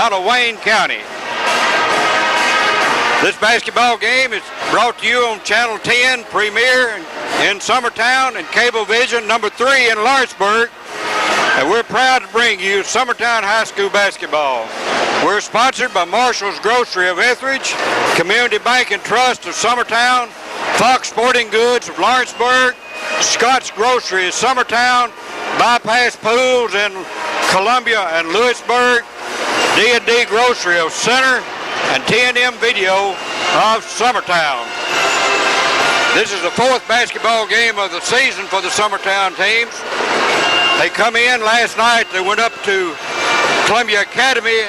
out of Wayne County. This basketball game is brought to you on Channel 10 Premier in Summertown and Cablevision number 3 in Lawrenceburg. And we're proud to bring you Summertown High School basketball. We're sponsored by Marshall's Grocery of Etheridge, Community Bank and Trust of Summertown, Fox Sporting Goods of Lawrenceburg, Scott's Grocery of Summertown, Bypass Pools in Columbia and Lewisburg, D&D Grocery of Center, and T&M Video of Summertown. This is the 4th basketball game of the season for the Summertown teams. They come in last night, they went up to Columbia Academy,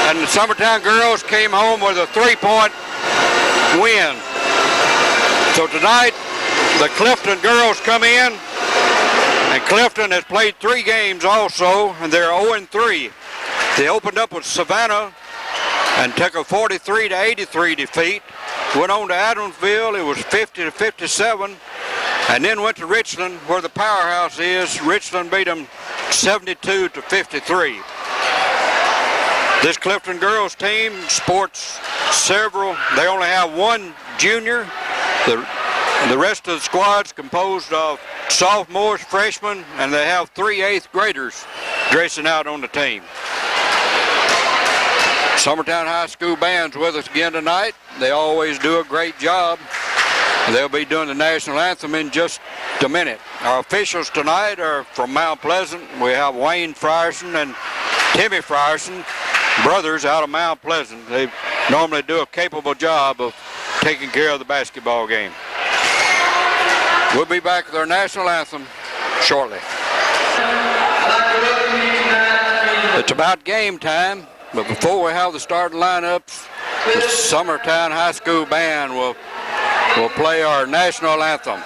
and the Summertown girls came home with a 3-point win. So tonight, the Clifton girls come in, and Clifton has played 3 games also, and they're 0-3. They opened up with Savannah and took a 43-83 defeat. Went on to Adamsville, it was 50-57, and then went to Richland, where the powerhouse is. Richland beat them 72-53. This Clifton girls team sports several. They only have 1 junior. The rest of the squad's composed of sophomores, freshmen, and they have 3 8th graders dressing out on the team. Summertown High School band's with us again tonight. They always do a great job. They'll be doing the national anthem in just a minute. Our officials tonight are from Mount Pleasant. We have Wayne Frierson and Timmy Frierson, brothers out of Mount Pleasant. They normally do a capable job of taking care of the basketball game. We'll be back with our national anthem shortly. It's about game time, but before we have the starting lineups, the Summertown High School band will play our national anthem.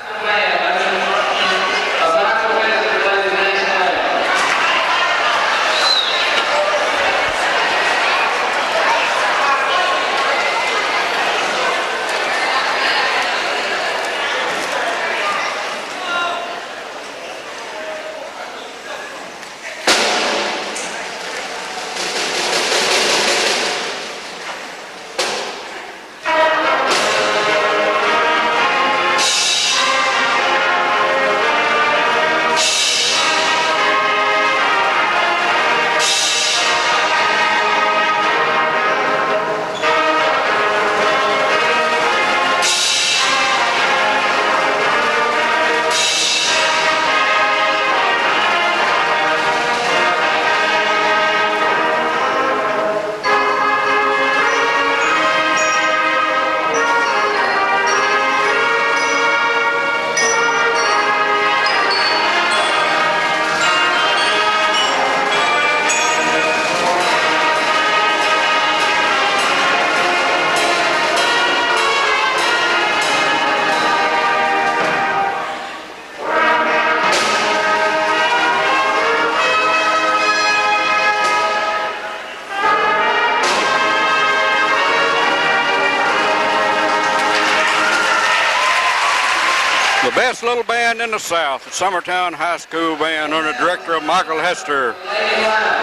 Best little band in the South, the Summertown High School band under director of Michael Hester.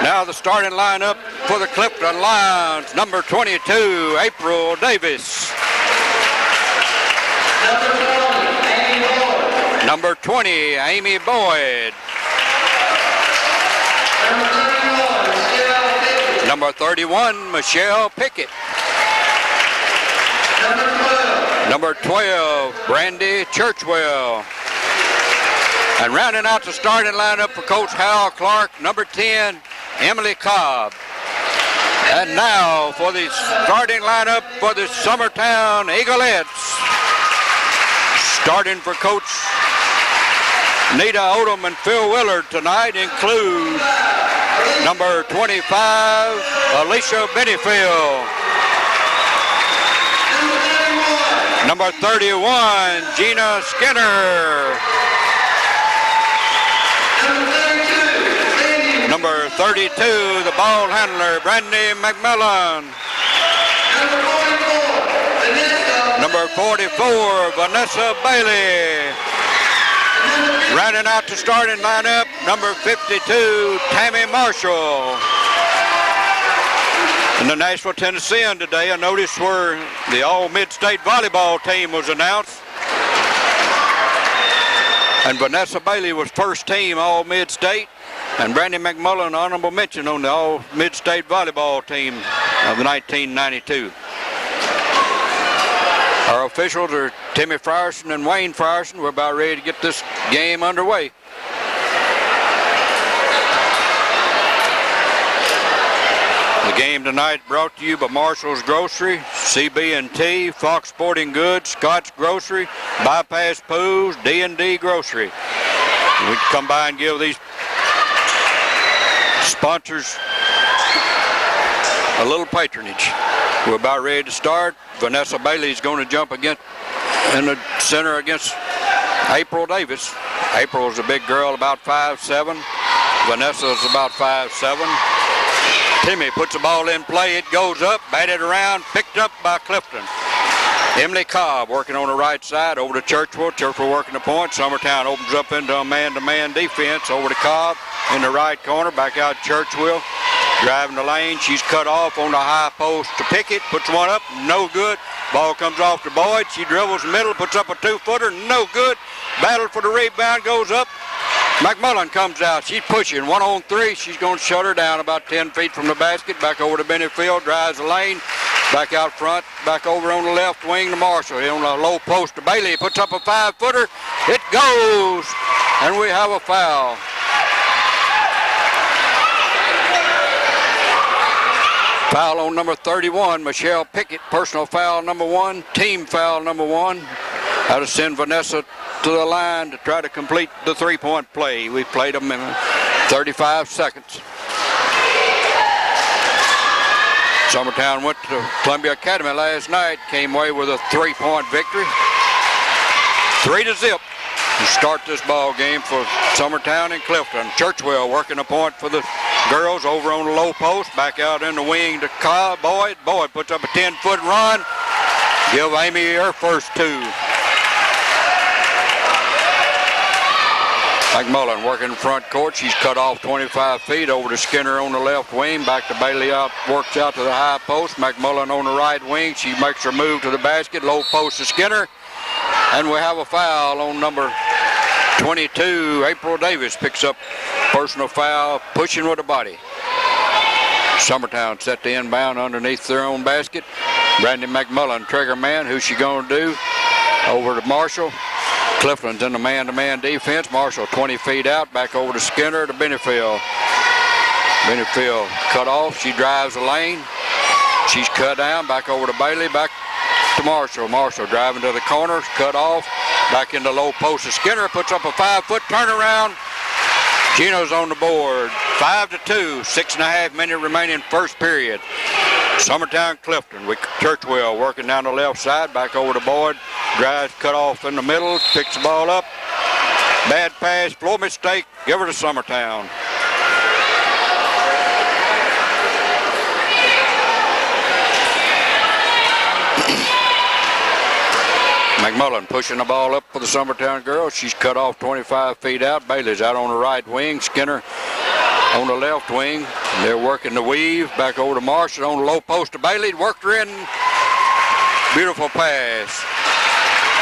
Now the starting lineup for the Clifton Lions, number 22, April Davis. Number 20, Amy Boyd. Number 31, Michelle Pickett. Number 12, Brandy Churchwell. And rounding out the starting lineup for Coach Hal Clark, number 10, Emily Cobb. And now for the starting lineup for the Summertown Eagleettes. Starting for Coach Nita Odom and Phil Willard tonight include number 25, Alicia Benefield. Number 31, Gina Skinner. Number 32, the ball handler, Brandy McMillan. Number 44, Vanessa Bailey. Rounding out the starting lineup, number 52, Tammy Marshall. In the Nashville, Tennessee today, I noticed where the all-mid-state volleyball team was announced. And Vanessa Bailey was first team all-mid-state. And Brandy McMullen, honorable mention on the all-mid-state volleyball team of 1992. Our officials are Timmy Frierson and Wayne Frierson. We're about ready to get this game underway. The game tonight brought to you by Marshall's Grocery, CB&T, Fox Sporting Goods, Scott's Grocery, Bypass Pools, D&D Grocery. We come by and give these sponsors a little patronage. We're about ready to start. Vanessa Bailey's going to jump against in the center against April Davis. April's a big girl, about 5'7". Vanessa's about 5'7". Timmy puts the ball in play. It goes up, batted around, picked up by Clifton. Emily Cobb working on the right side over to Churchwell. Churchwell working the point. Summertown opens up into a man-to-man defense over to Cobb in the right corner. Back out Churchwell. Driving the lane. She's cut off on the high post to Pickett. Puts one up. No good. Ball comes off to Boyd. She dribbles the middle. Puts up a two-footer. No good. Battle for the rebound. Goes up. McMullen comes out. She's pushing 1-on-3. She's going to shut her down about 10 feet from the basket. Back over to Benefield. Drives the lane. Back out front. Back over on the left wing to Marshall. On the low post to Bailey. Puts up a 5-footer. It goes. And we have a foul. Foul on number 31, Michelle Pickett. Personal foul number 1. Team foul number 1. How to send Vanessa to the line to try to complete the three-point play. We played them in 35 seconds. Summertown went to Columbia Academy last night, came away with a three-point victory. 3-0 to start this ball game for Summertown and Clifton. Churchwell working a point for the girls over on the low post. Back out in the wing to Cobb. Boyd. Boyd puts up a 10-foot run. Give Amy her first two. McMullen working front court. She's cut off 25 feet over to Skinner on the left wing. Back to Bailey out, works out to the high post. McMullen on the right wing. She makes her move to the basket. Low post to Skinner. And we have a foul on number 22. April Davis picks up personal foul, pushing with the body. Summertown set the inbound underneath their own basket. Brandy McMullen, trigger man. Who's she going to do? Over to Marshall. Clifton's in the man-to-man defense. Marshall 20 feet out, back over to Skinner to Benefield. Benefield cut off. She drives the lane. She's cut down, back over to Bailey, back to Marshall. Marshall driving to the corner, cut off, back into low post to Skinner, puts up a 5-foot turnaround. Gino's on the board. 5-2, 6.5 minutes remaining first period. Summertown Clifton with Churchwell working down the left side, back over to Boyd. Drives cut off in the middle, picks the ball up. Bad pass, floor mistake, give her to Summertown. McMullen pushing the ball up for the Summertown girls. She's cut off 25 feet out. Bailey's out on the right wing. Skinner on the left wing. They're working the weave. Back over to Marshall on the low post to Bailey. Worked her in. Beautiful pass.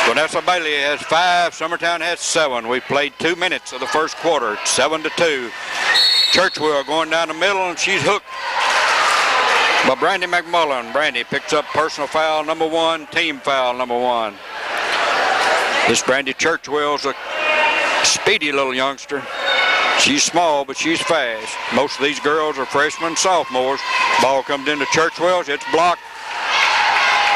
Vanessa Bailey has 5. Summertown has 7. We played 2 minutes of the first quarter. 7-2. Churchwell going down the middle, and she's hooked by Brandy McMullen. Brandy picks up personal foul number 1, team foul number 1. This Brandy Churchwell's a speedy little youngster. She's small, but she's fast. Most of these girls are freshmen, sophomores. Ball comes into Churchwell's. It's blocked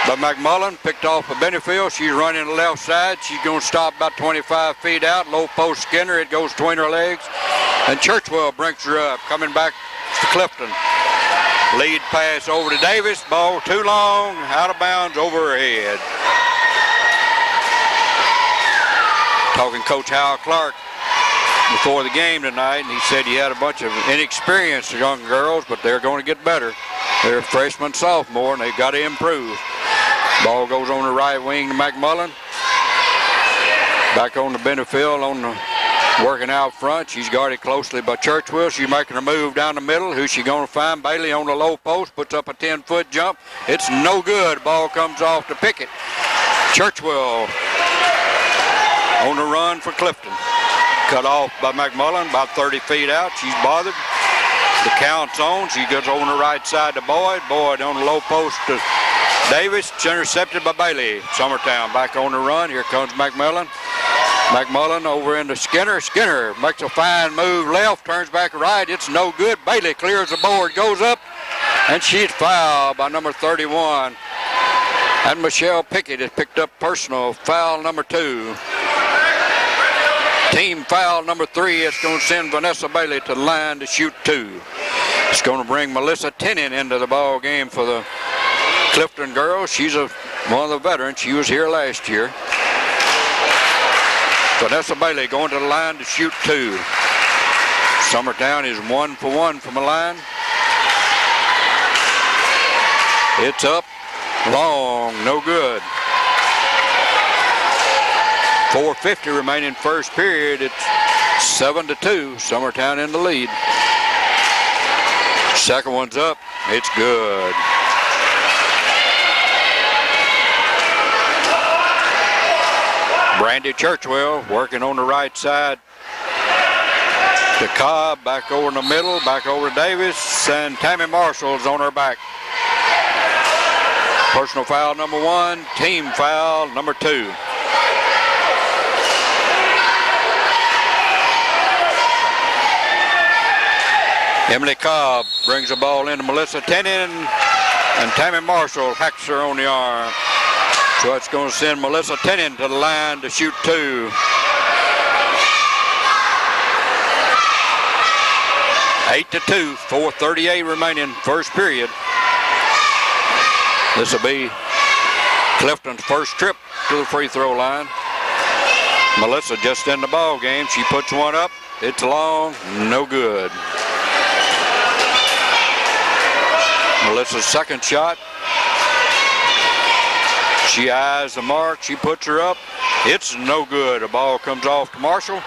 by McMullen, picked off by Benefield. She's running the left side. She's going to stop about 25 feet out. Low post Skinner. It goes between her legs. And Churchwell brings her up. Coming back to Clifton. Lead pass over to Davis. Ball too long. Out of bounds over her head. Talking Coach Hal Clark before the game tonight, and he said he had a bunch of inexperienced young girls, but they're going to get better. They're freshmen, sophomore, and they've got to improve. Ball goes on the right wing to McMullen. Back on the Benefield on the Working out front. She's guarded closely by Churchwell. She's making her move down the middle. Who's she going to find? Bailey on the low post. Puts up a 10-foot jump. It's no good. Ball comes off to Pickett. Churchwell on the run for Clifton. Cut off by McMullen about 30 feet out. She's bothered. The count's on. She goes on the right side to Boyd. Boyd on the low post to Davis. It's intercepted by Bailey. Summertown back on the run. Here comes McMullen. McMullen over into Skinner. Skinner makes a fine move left, turns back right. It's no good. Bailey clears the board, goes up, and she's fouled by number 31. And Michelle Pickett has picked up personal foul number 2. Team foul number 3. It's going to send Vanessa Bailey to the line to shoot 2. It's going to bring Melissa Tennant into the ball game for the Clifton girls. She's one of the veterans. She was here last year. Vanessa Bailey going to the line to shoot 2. Summertown is 1 for 1 from the line. It's up, long, no good. 4:50 remaining first period. It's 7-2. Summertown in the lead. Second one's up. It's good. Brandy Churchwell working on the right side to Cobb, back over in the middle, back over to Davis, and Tammy Marshall's on her back. Personal foul number 1, team foul number 2. Emily Cobb brings the ball into Melissa Tennant, and Tammy Marshall hacks her on the arm. So it's going to send Melissa Tennant to the line to shoot 2. 8-2, 4:38 remaining first period. This will be Clifton's first trip to the free throw line. Melissa just in the ball game. She puts one up. It's long, no good. Melissa's second shot. She eyes the mark. She puts her up. It's no good. The ball comes off to Marshall.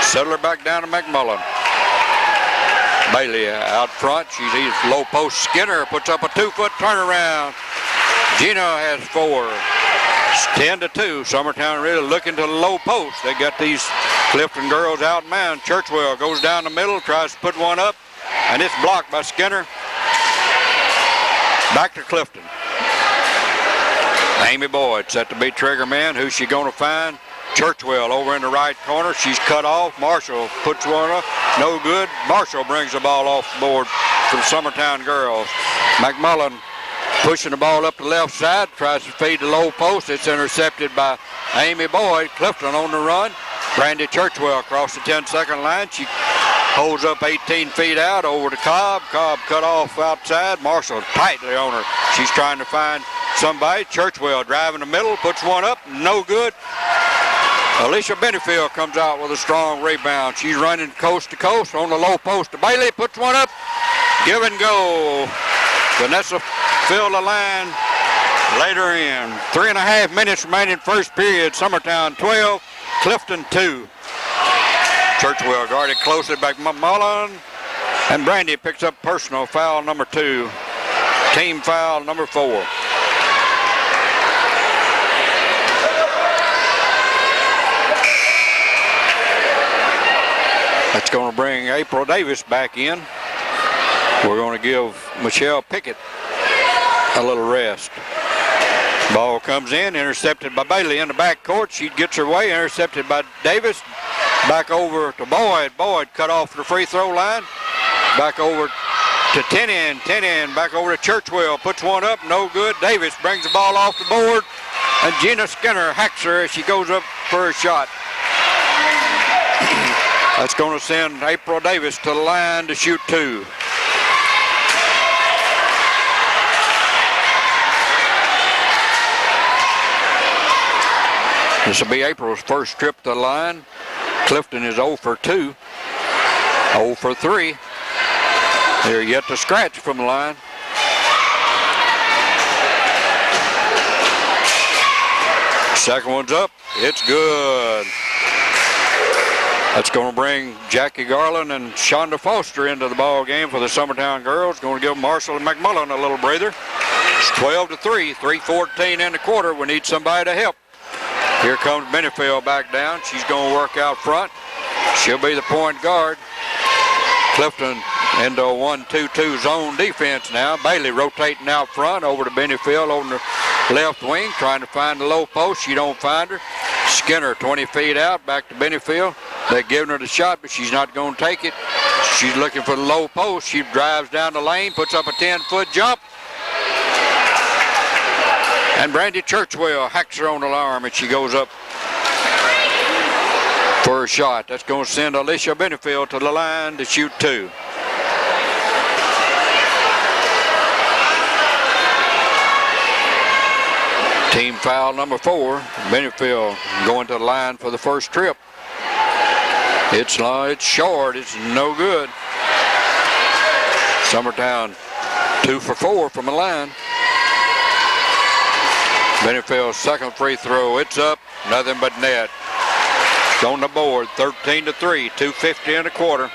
Settle her back down to McMullen. Bailey out front. She's low post. Skinner puts up a 2-foot turnaround. Gina has 4. It's 10-2. Summertown really looking to the low post. They got these Clifton girls out in man. Churchwell goes down the middle, tries to put one up, and it's blocked by Skinner. Back to Clifton. Amy Boyd set to be trigger man. Who's she going to find? Churchwell over in the right corner. She's cut off. Marshall puts one up. No good. Marshall brings the ball off the board for the Summertown girls. McMullen pushing the ball up the left side. Tries to feed the low post. It's intercepted by Amy Boyd. Clifton on the run. Brandy Churchwell across the 10-second line. She holds up 18 feet out over to Cobb. Cobb cut off outside. Marshall tightly on her. She's trying to find somebody. Churchwell driving the middle, puts one up, no good. Alicia Benefield comes out with a strong rebound. She's running coast to coast on the low post to Bailey, puts one up, give and go. Vanessa filled the line later in. 3.5 minutes remaining first period. Summertown 12, Clifton 2. Churchwell guarded closely by McMullen, and Brandy picks up personal foul number 2. Team foul number 4. That's going to bring April Davis back in. We're going to give Michelle Pickett a little rest. Ball comes in, intercepted by Bailey in the backcourt. She gets her way, intercepted by Davis. Back over to Boyd. Boyd cut off the free throw line. Back over to Tennant. Tennant back over to Churchwell. Puts one up, no good. Davis brings the ball off the board, and Gina Skinner hacks her as she goes up for a shot. That's going to send April Davis to the line to shoot 2. This will be April's first trip to the line. Clifton is 0 for 2, 0 for 3. They're yet to scratch from the line. Second one's up. It's good. That's going to bring Jackie Garland and Shonda Foster into the ball game for the Summertown girls. Going to give Marshall and McMullen a little breather. It's 12-3, 3:14 in the quarter. We need somebody to help. Here comes Benefield back down. She's going to work out front. She'll be the point guard. Clifton into a 1-2-2 zone defense now. Bailey rotating out front over to Benefield on the left wing, trying to find the low post. She don't find her. Skinner 20 feet out, back to Benefield. They're giving her the shot, but she's not going to take it. She's looking for the low post. She drives down the lane, puts up a 10-foot jump. And Brandy Churchwell hacks her on the arm, and she goes up for a shot. That's going to send Alicia Benefield to the line to shoot 2. Team foul number 4. Benefield going to the line for the first trip. It's short. It's no good. Summertown 2 for 4 from the line. Benefield's second free throw. It's up. Nothing but net. It's on the board. 13-3. 2:50 in the quarter.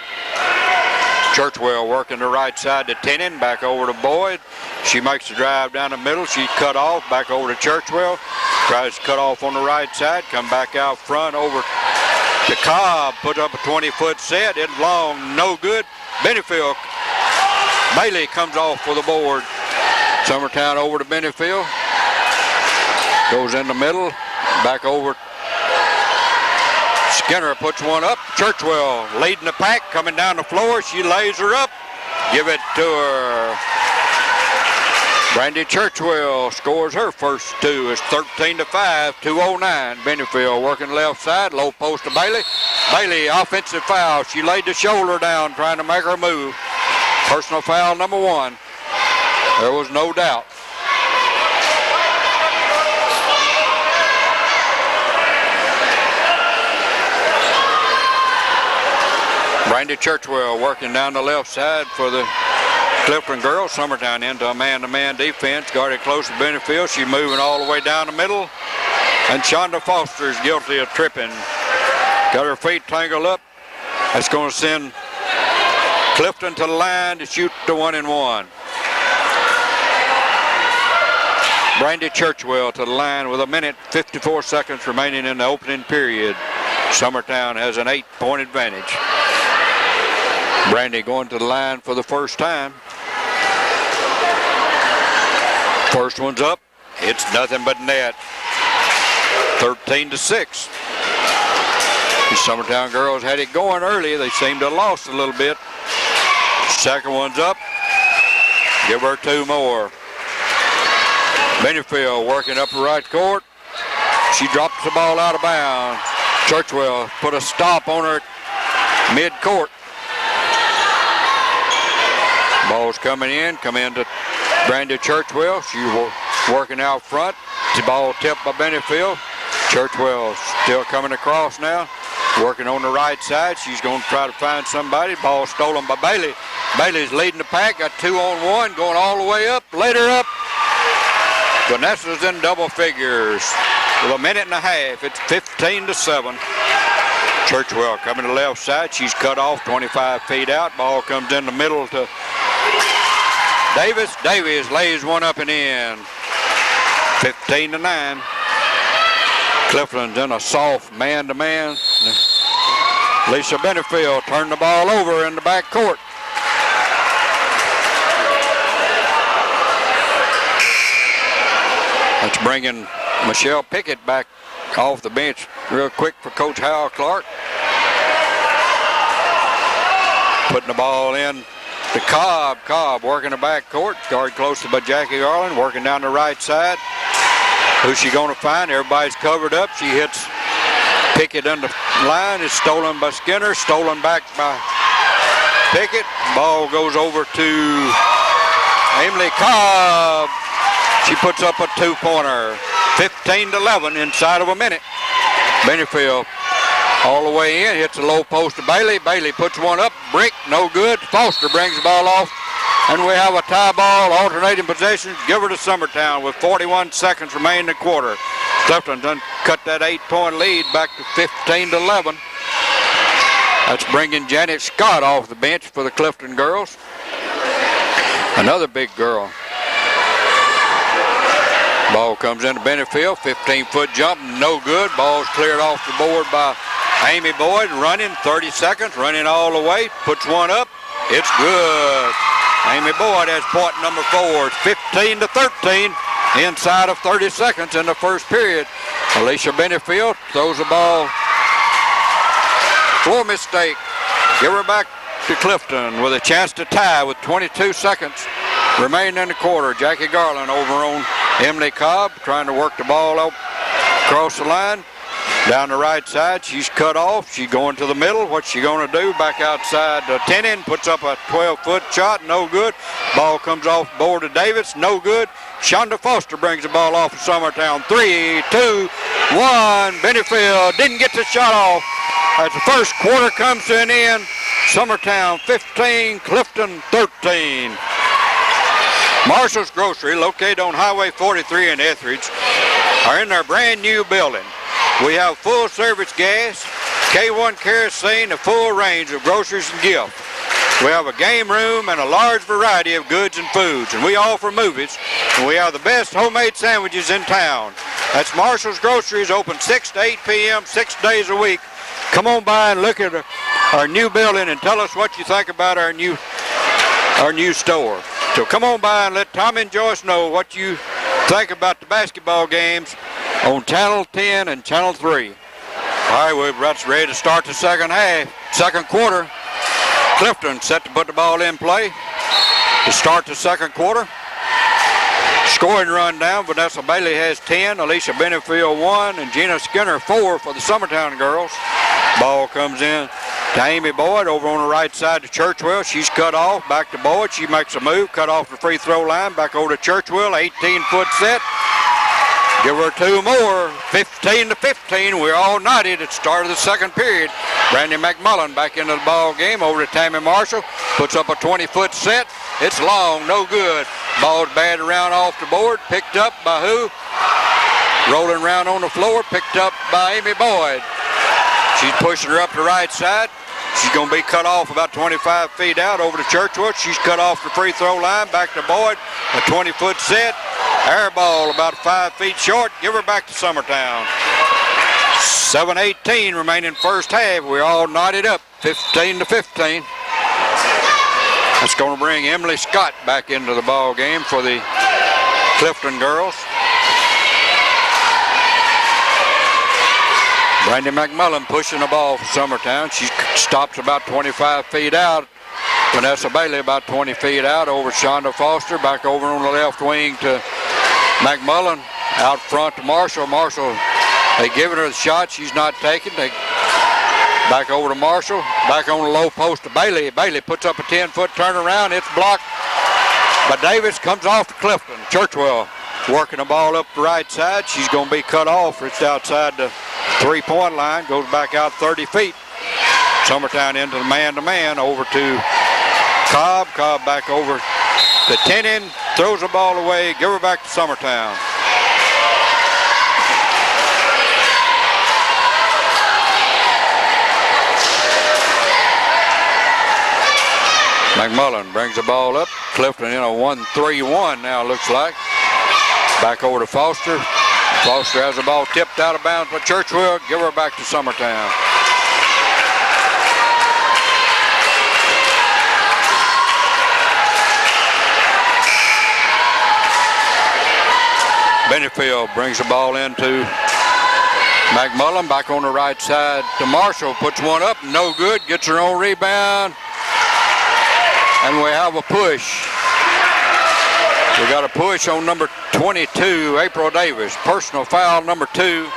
Churchwell working the right side to Tennant. Back over to Boyd. She makes the drive down the middle. She's cut off. Back over to Churchwell. Tries to cut off on the right side. Come back out front over to Cobb. Put up a 20-foot set. It's long. No good. Benefield. Bailey comes off for the board. Summertown over to Benefield. Goes in the middle. Back over. Skinner puts one up. Churchwell leading the pack. Coming down the floor. She lays her up. Give it to her. Brandy Churchwell scores her first 2. It's 13-5, 2:09. Benefield working left side, low post to Bailey. Bailey, offensive foul. She laid the shoulder down trying to make her move. Personal foul number 1. There was no doubt. Brandy Churchwell working down the left side for the Clifton girls. Summertown into a man-to-man defense. Guarded close to Benefield. She's moving all the way down the middle. And Shonda Foster is guilty of tripping. Got her feet tangled up. That's going to send Clifton to the line to shoot the 1-and-1. Brandy Churchwell to the line with 1:54 seconds remaining in the opening period. Summertown has an 8-point advantage. Brandy going to the line for the first time. First one's up. It's nothing but net. 13-6. The Summertown girls had it going early. They seemed to have lost a little bit. Second one's up. Give her 2 more. Benefield working up the right court. She drops the ball out of bounds. Churchwell put a stop on her mid-court. Ball's coming in. Come into Brandy Churchwell. She's working out front. The ball tipped by Benefield. Churchwell still coming across now. Working on the right side. She's going to try to find somebody. Ball stolen by Bailey. Bailey's leading the pack. Got 2-on-1. Going all the way up. Laid her up. Vanessa's in double figures. With 1.5 minutes. It's 15-7. Churchwell coming to the left side. She's cut off 25 feet out. Ball comes in the middle to Davis. Davis lays one up and in. 15-9. Clifton's in a soft man-to-man. Lisa Benefield turned the ball over in the back court. That's bringing Michelle Pickett back off the bench real quick for Coach Hal Clark. Putting the ball in to Cobb. Cobb working the back court. Guard close by Jackie Garland. Working down the right side. Who's she going to find? Everybody's covered up. She hits Pickett on the line. It's stolen by Skinner. Stolen back by Pickett. Ball goes over to Emily Cobb. She puts up a 2-pointer. 15-11 inside of a minute. Benefield all the way in. Hits a low post to Bailey. Bailey puts one up. Brick. No good. Foster brings the ball off. And we have a tie ball, alternating possessions. Give her to Summertown with 41 seconds remaining in the quarter. Clifton done cut that 8-point lead back to 15-11. That's bringing Janet Scott off the bench for the Clifton girls. Another big girl. Ball comes into Benefield, 15-foot jump, no good. Ball's cleared off the board by Amy Boyd, running 30 seconds, running all the way, puts one up. It's good. Amy Boyd has point number 4. It's 15-13 inside of 30 seconds in the first period. Alicia Benefield throws the ball. Floor mistake. Give her back to Clifton with a chance to tie with 22 seconds remaining in the quarter. Jackie Garland over on Emily Cobb trying to work the ball up across the line. Down the right side, she's cut off. She's going to the middle. What's she going to do? Back outside to Tenon, puts up a 12-foot shot, no good. Ball comes off the board to Davis, no good. Shonda Foster brings the ball off of Summertown. 3, 2, 1. Benefield didn't get the shot off. As the first quarter comes to an end, Summertown 15, Clifton 13. Marshall's Grocery, located on Highway 43 in Etheridge, are in their brand new building. We have full service gas, K1 kerosene, a full range of groceries and gifts. We have a game room and a large variety of goods and foods, and we offer movies, and we have the best homemade sandwiches in town. That's Marshall's Groceries, open 6 to 8 p.m., 6 days a week. Come on by and look at our new building and tell us what you think about our new store. So come on by and let Tommy and Joyce know what you think about the basketball games on Channel 10 and Channel 3. All right, we're ready to start the second quarter. Clifton set to put the ball in play to start the second quarter. Scoring rundown, Vanessa Bailey has 10, Alicia Benefield 1, and Gina Skinner 4 for the Summertown girls. Ball comes in to Amy Boyd over on the right side to Churchwell. She's cut off, back to Boyd. She makes a move, cut off the free throw line, back over to Churchwell, 18-foot set. Give her 2 more, 15-15. We're all knotted at the start of the second period. Brandy McMullen back into the ball game over to Tammy Marshall. Puts up a 20-foot set. It's long, no good. Ball's batted around off the board. Picked up by who? Rolling around on the floor. Picked up by Amy Boyd. She's pushing her up the right side. She's going to be cut off about 25 feet out over to Churchwood. She's cut off the free throw line. Back to Boyd. A 20-foot set. Air ball about 5 feet short. Give her back to Summertown. 7:18 remaining first half. We're all knotted up, 15-15. That's going to bring Emily Scott back into the ball game for the Clifton girls. Brandy McMullen pushing the ball for Summertown. She stops about 25 feet out. Vanessa Bailey about 20 feet out over Shonda Foster. Back over on the left wing to McMullen. Out front to Marshall. Marshall, they giving her the shot. She's not taking. They back over to Marshall. Back on the low post to Bailey. Bailey puts up a 10-foot turnaround. It's blocked. But Davis comes off to Clifton. Churchwell working the ball up the right side. She's going to be cut off. It's outside the three-point line. Goes back out 30 feet. Summertown into the man-to-man over to Cobb. Cobb back over to Tenon. Throws the ball away. Give her back to Summertown. McMullen brings the ball up. Clifton in a 1-3-1 now, looks like. Back over to Foster. Foster has the ball tipped out of bounds by Churchwell. Give her back to Summertown. Benefield brings the ball into McMullen. Back on the right side to Marshall. Puts one up. No good. Gets her own rebound. And we have a push. We got a push on number 22, April Davis. Personal foul number 2,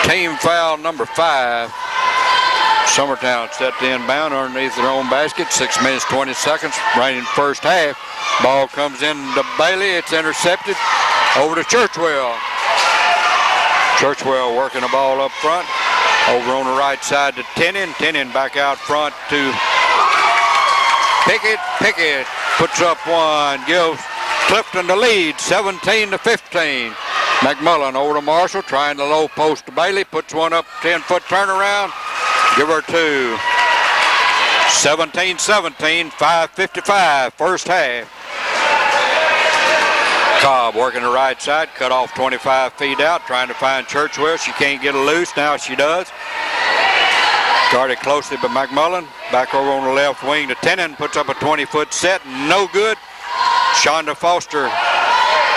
team foul number 5. Summertown set to inbound underneath their own basket. 6 minutes, 20 seconds, reigning first half. Ball comes in to Bailey. It's intercepted. Over to Churchwell. Churchwell working the ball up front. Over on the right side to Tenon. Tenon back out front to Pickett. Pickett puts up one. Gives Clifton the lead, 17-15. McMullen over to Marshall, trying the low post to Bailey. Puts one up, 10-foot turnaround. Give her 2. 17-17, 5:55, first half. Cobb working the right side, cut off 25 feet out, trying to find Churchwell. She can't get it loose. Now she does. Guarded closely by McMullen. Back over on the left wing to Tenen, puts up a 20-foot set, no good. Shonda Foster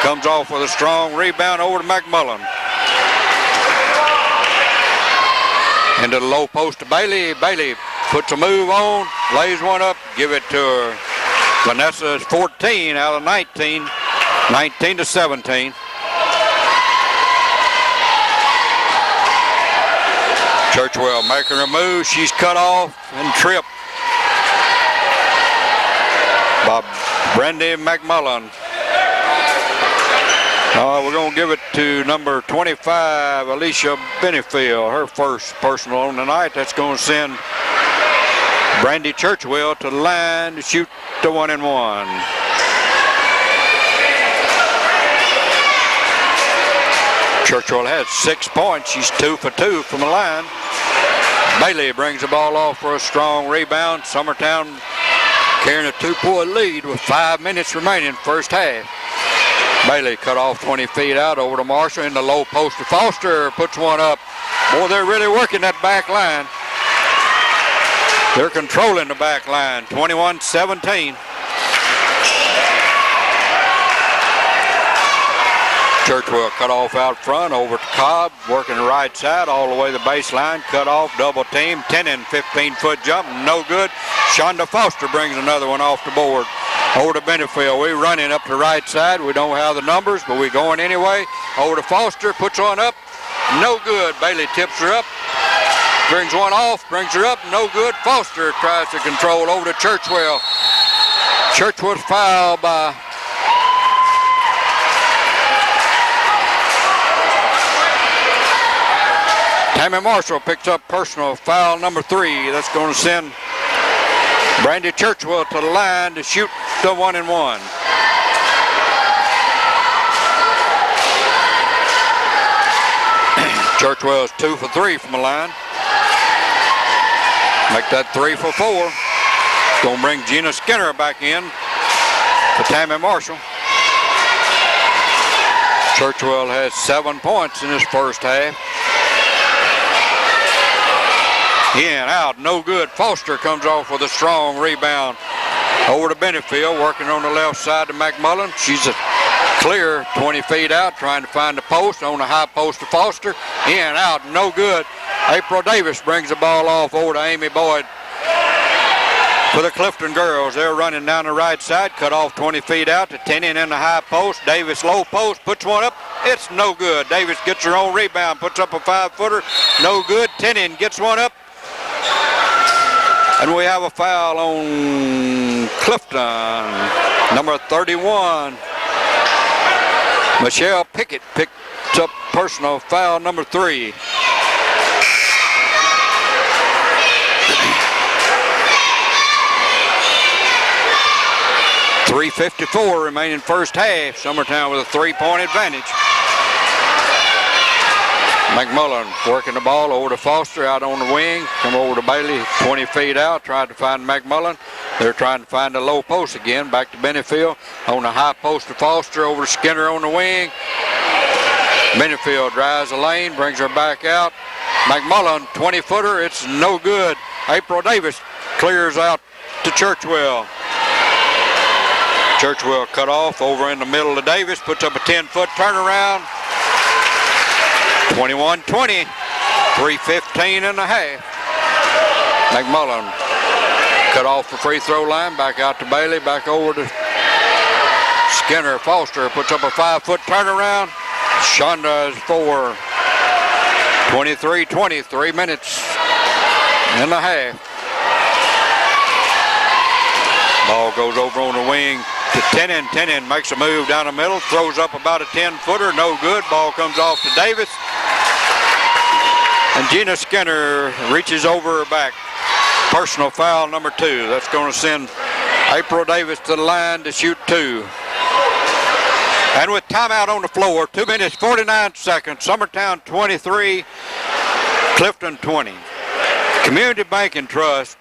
comes off with a strong rebound over to McMullen. Into the low post to Bailey. Bailey puts a move on, lays one up, give it to her. Vanessa's 14 out of 19, 19-17. Churchwell making her move. She's cut off and tripped by Brandy McMullen. We're going to give it to number 25, Alicia Benefield, her first personal on the night. That's going to send Brandy Churchwell to the line to shoot the 1-and-1. Churchwell has 6 points. She's 2 for 2 from the line. Bailey brings the ball off for a strong rebound. Summertown carrying a 2-point lead with 5 minutes remaining first half. Bailey cut off 20 feet out over to Marshall in the low post to Foster. Puts one up. Boy, they're really working that back line. They're controlling the back line. 21-17. Churchwell cut off out front over to Cobb, working the right side all the way to the baseline. Cut off, double team, 10-and 15-foot jump, no good. Shonda Foster brings another one off the board. Over to Benefield. We're running up the right side. We don't have the numbers, but we're going anyway. Over to Foster, puts one up, no good. Bailey tips her up, brings one off, brings her up, no good. Foster tries to control over to Churchwell. Churchwell's fouled by Tammy Marshall. Picks up personal foul number 3. That's going to send Brandy Churchwell to the line to shoot the 1-and-1. Churchwell's 2 for 3 from the line. Make that 3 for 4. Going to bring Gina Skinner back in for Tammy Marshall. Churchwell has 7 points in his first half. In, out, no good. Foster comes off with a strong rebound. Over to Benefield, working on the left side to McMullen. She's a clear 20 feet out, trying to find the post. On the high post to Foster. In, out, no good. April Davis brings the ball off over to Amy Boyd for the Clifton girls. They're running down the right side, cut off 20 feet out to Tenen in the high post. Davis low post, puts one up. It's no good. Davis gets her own rebound, puts up a 5-footer. No good. Tenen gets one up. And we have a foul on Clifton, number 31. Michelle Pickett picks up personal foul number 3. .354 remaining first half. Summertown with a 3-point advantage. McMullen working the ball over to Foster out on the wing. Come over to Bailey, 20 feet out, tried to find McMullen. They're trying to find the low post again. Back to Benefield on the high post to Foster, over to Skinner on the wing. Benefield drives the lane, brings her back out. McMullen, 20-footer, it's no good. April Davis clears out to Churchwell. Churchwell cut off over in the middle to Davis, puts up a 10-foot turnaround. 21-20, 3:15 and a half. McMullen cut off the free throw line, back out to Bailey, back over to Skinner. Foster puts up a 5-foot turnaround. Shonda is 4. 23-20, 3 minutes and a half. Ball goes over on the wing to Tenen. Tenen makes a move down the middle, throws up about a 10-footer, no good. Ball comes off to Davis. And Gina Skinner reaches over her back. Personal foul number 2. That's going to send April Davis to the line to shoot 2. And with timeout on the floor, 2 minutes, 49 seconds, Summertown 23, Clifton 20. Community Bank and Trust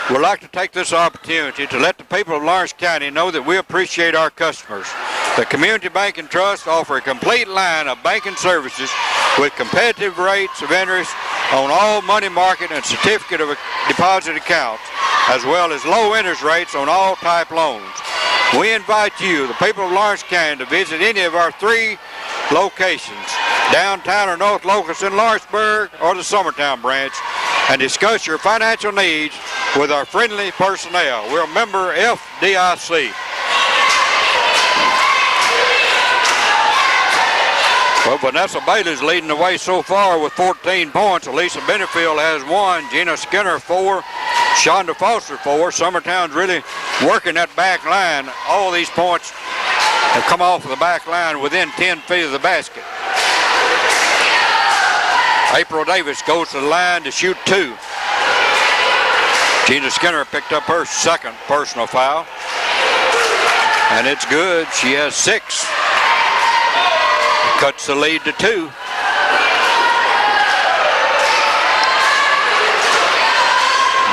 would like to take this opportunity to let the people of Lawrence County know that we appreciate our customers. The Community Bank and Trust offer a complete line of banking services with competitive rates of interest on all money market and certificate of deposit accounts, as well as low interest rates on all type loans. We invite you, the people of Lawrence County, to visit any of our 3 locations, downtown or North Locust in Lawrenceburg or the Summertown branch, and discuss your financial needs with our friendly personnel. We're a member FDIC. Well, Vanessa Bailey's leading the way so far with 14 points. Alicia Benefield has 1, Gina Skinner 4, Shonda Foster 4. Summertown's really working that back line. All these points have come off of the back line within 10 feet of the basket. April Davis goes to the line to shoot 2. Gina Skinner picked up her 2nd personal foul. And it's good. She has 6. Cuts the lead to 2.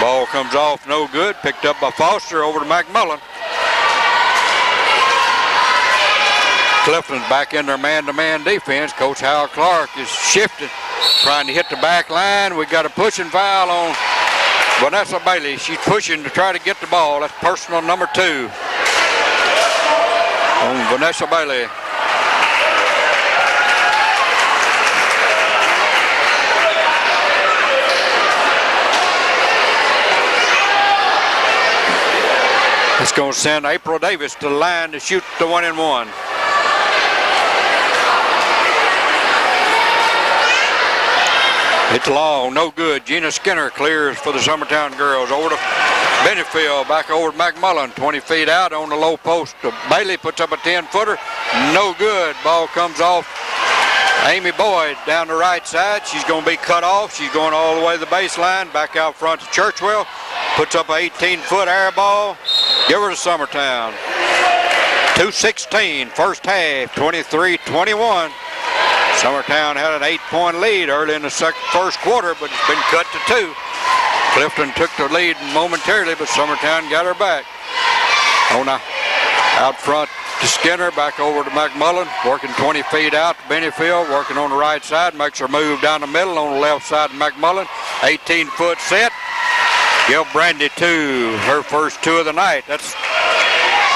Ball comes off, no good. Picked up by Foster over to McMullen. Clifton's back in their man-to-man defense. Coach Hal Clark is shifting, trying to hit the back line. We got a pushing foul on Vanessa Bailey. She's pushing to try to get the ball. That's personal number 2 on Vanessa Bailey. It's going to send April Davis to the line to shoot the 1-and-1. It's long, no good. Gina Skinner clears for the Summertown girls. Over to Benefield, back over to McMullen. 20 feet out on the low post. Bailey puts up a 10-footer. No good. Ball comes off. Amy Boyd down the right side. She's going to be cut off. She's going all the way to the baseline. Back out front to Churchwell. Puts up an 18-foot air ball. Give her to Summertown. 2:16, first half, 23-21. Summertown had an 8-point lead early in the first quarter, but it's been cut to 2. Clifton took the lead momentarily, but Summertown got her back. Out front to Skinner, back over to McMullen, working 20 feet out to Benefield, working on the right side, makes her move down the middle on the left side to McMullen. 18-foot set. Give Brandy 2, her first 2 of the night. That's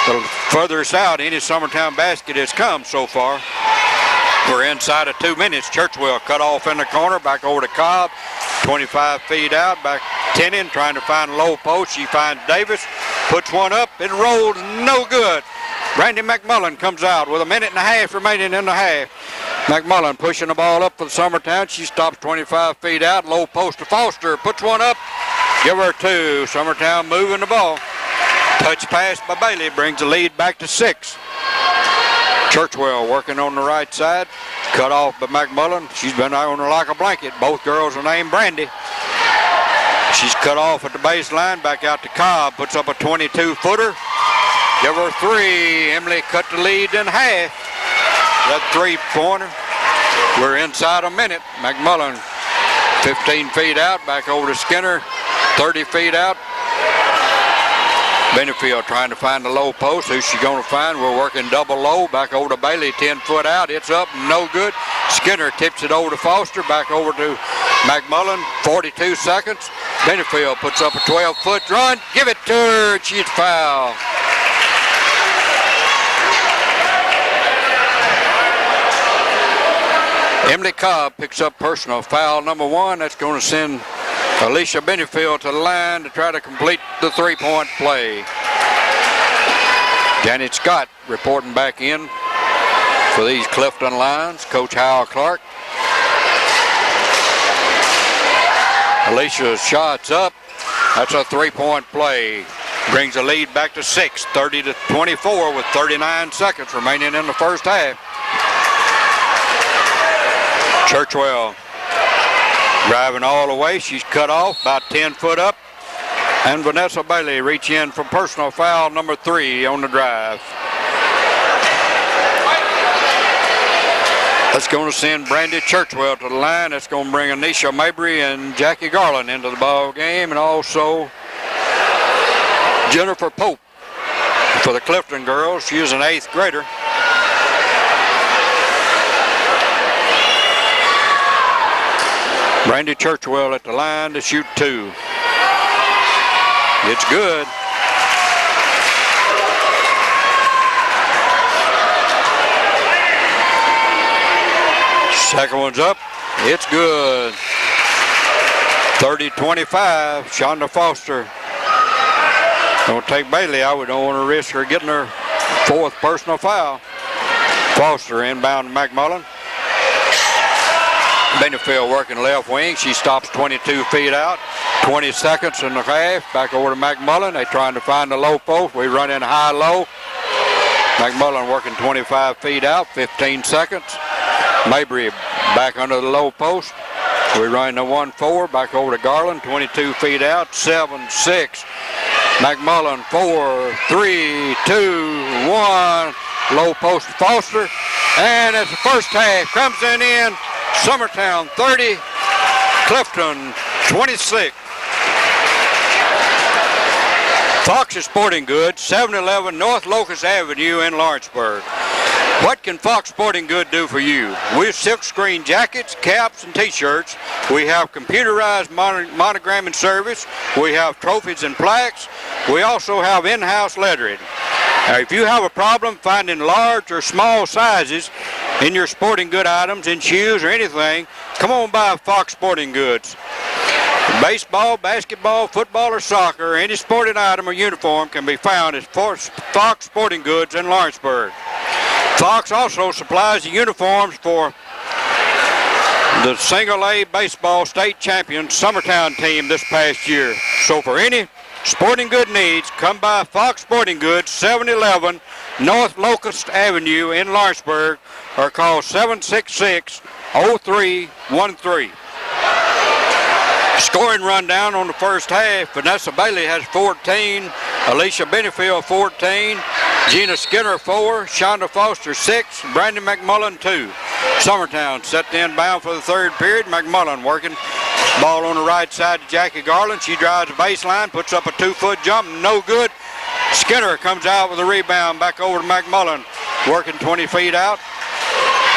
the furthest out any Summertown basket has come so far. We're inside of 2 minutes. Churchwell cut off in the corner, back over to Cobb. 25 feet out, back 10 in, trying to find a low post. She finds Davis, puts one up, it rolls, no good. Brandy McMullen comes out with 1.5 minutes remaining in the half. McMullen pushing the ball up for Summertown. She stops 25 feet out, low post to Foster, puts one up. Give her 2. Summertown moving the ball. Touch pass by Bailey brings the lead back to 6. Churchwell working on the right side. Cut off by McMullen. She's been on her like a blanket. Both girls are named Brandy. She's cut off at the baseline. Back out to Cobb. Puts up a 22-footer. Give her 3. Emily cut the lead in half. That 3-pointer. We're inside a minute. McMullen 15 feet out. Back over to Skinner. 30 feet out. Benefield trying to find the low post. Who's she going to find? We're working double low. Back over to Bailey, 10 foot out. It's up, no good. Skinner tips it over to Foster. Back over to McMullen, 42 seconds. Benefield puts up a 12-foot run. Give it to her. She's fouled. Emily Cobb picks up personal foul number 1. That's going to send Alicia Benefield to the line to try to complete the 3-point play. Janet Scott reporting back in for these Clifton Lions. Coach Hal Clark. Alicia's shot's up. That's a 3-point play. Brings the lead back to 6, 30-24 with 39 seconds remaining in the first half. Churchwell driving all the way. She's cut off about 10 foot up. And Vanessa Bailey reach in for personal foul number 3 on the drive. That's going to send Brandy Churchwell to the line. That's going to bring Anisha Mabry and Jackie Garland into the ball game. And also Jennifer Pope for the Clifton girls. She is an 8th grader. Brandy Churchwell at the line to shoot 2. It's good. Second one's up. It's good. 30-25. Shonda Foster. Don't take Bailey out. We don't want to risk her getting her 4th personal foul. Foster inbound to McMullen. Benefield working left wing. She stops 22 feet out. 20 seconds in the half. Back over to McMullen. They trying to find the low post. We run in high-low. McMullen working 25 feet out. 15 seconds. Mabry back under the low post. We run the 1-4. Back over to Garland. 22 feet out. 7-6. McMullen 4, 3, 2, 1. Low post to Foster. And as the first half comes in. Summertown 30, Clifton 26. Fox's Sporting Goods, 711 North Locust Avenue in Lawrenceburg. What can Fox Sporting Goods do for you? We have silkscreen jackets, caps, and t-shirts. We have computerized monogramming service. We have trophies and plaques. We also have in-house lettering. Now, if you have a problem finding large or small sizes in your sporting good items, in shoes or anything, come on by Fox Sporting Goods. Baseball, basketball, football, or soccer, any sporting item or uniform can be found at Fox Sporting Goods in Lawrenceburg. Fox also supplies the uniforms for the single A baseball state champion Summertown team this past year. So for any sporting good needs, come by Fox Sporting Goods, 711 North Locust Avenue in Lawrenceburg, or call 766-0313. Scoring rundown on the first half. Vanessa Bailey has 14, Alicia Benefield 14, Gina Skinner 4, Shonda Foster 6, Brandon McMullen 2. Summertown set the inbound for the 3rd period. McMullen working. Ball on the right side to Jackie Garland. She drives the baseline, puts up a 2-foot jump, no good. Skinner comes out with a rebound, back over to McMullen, working 20 feet out.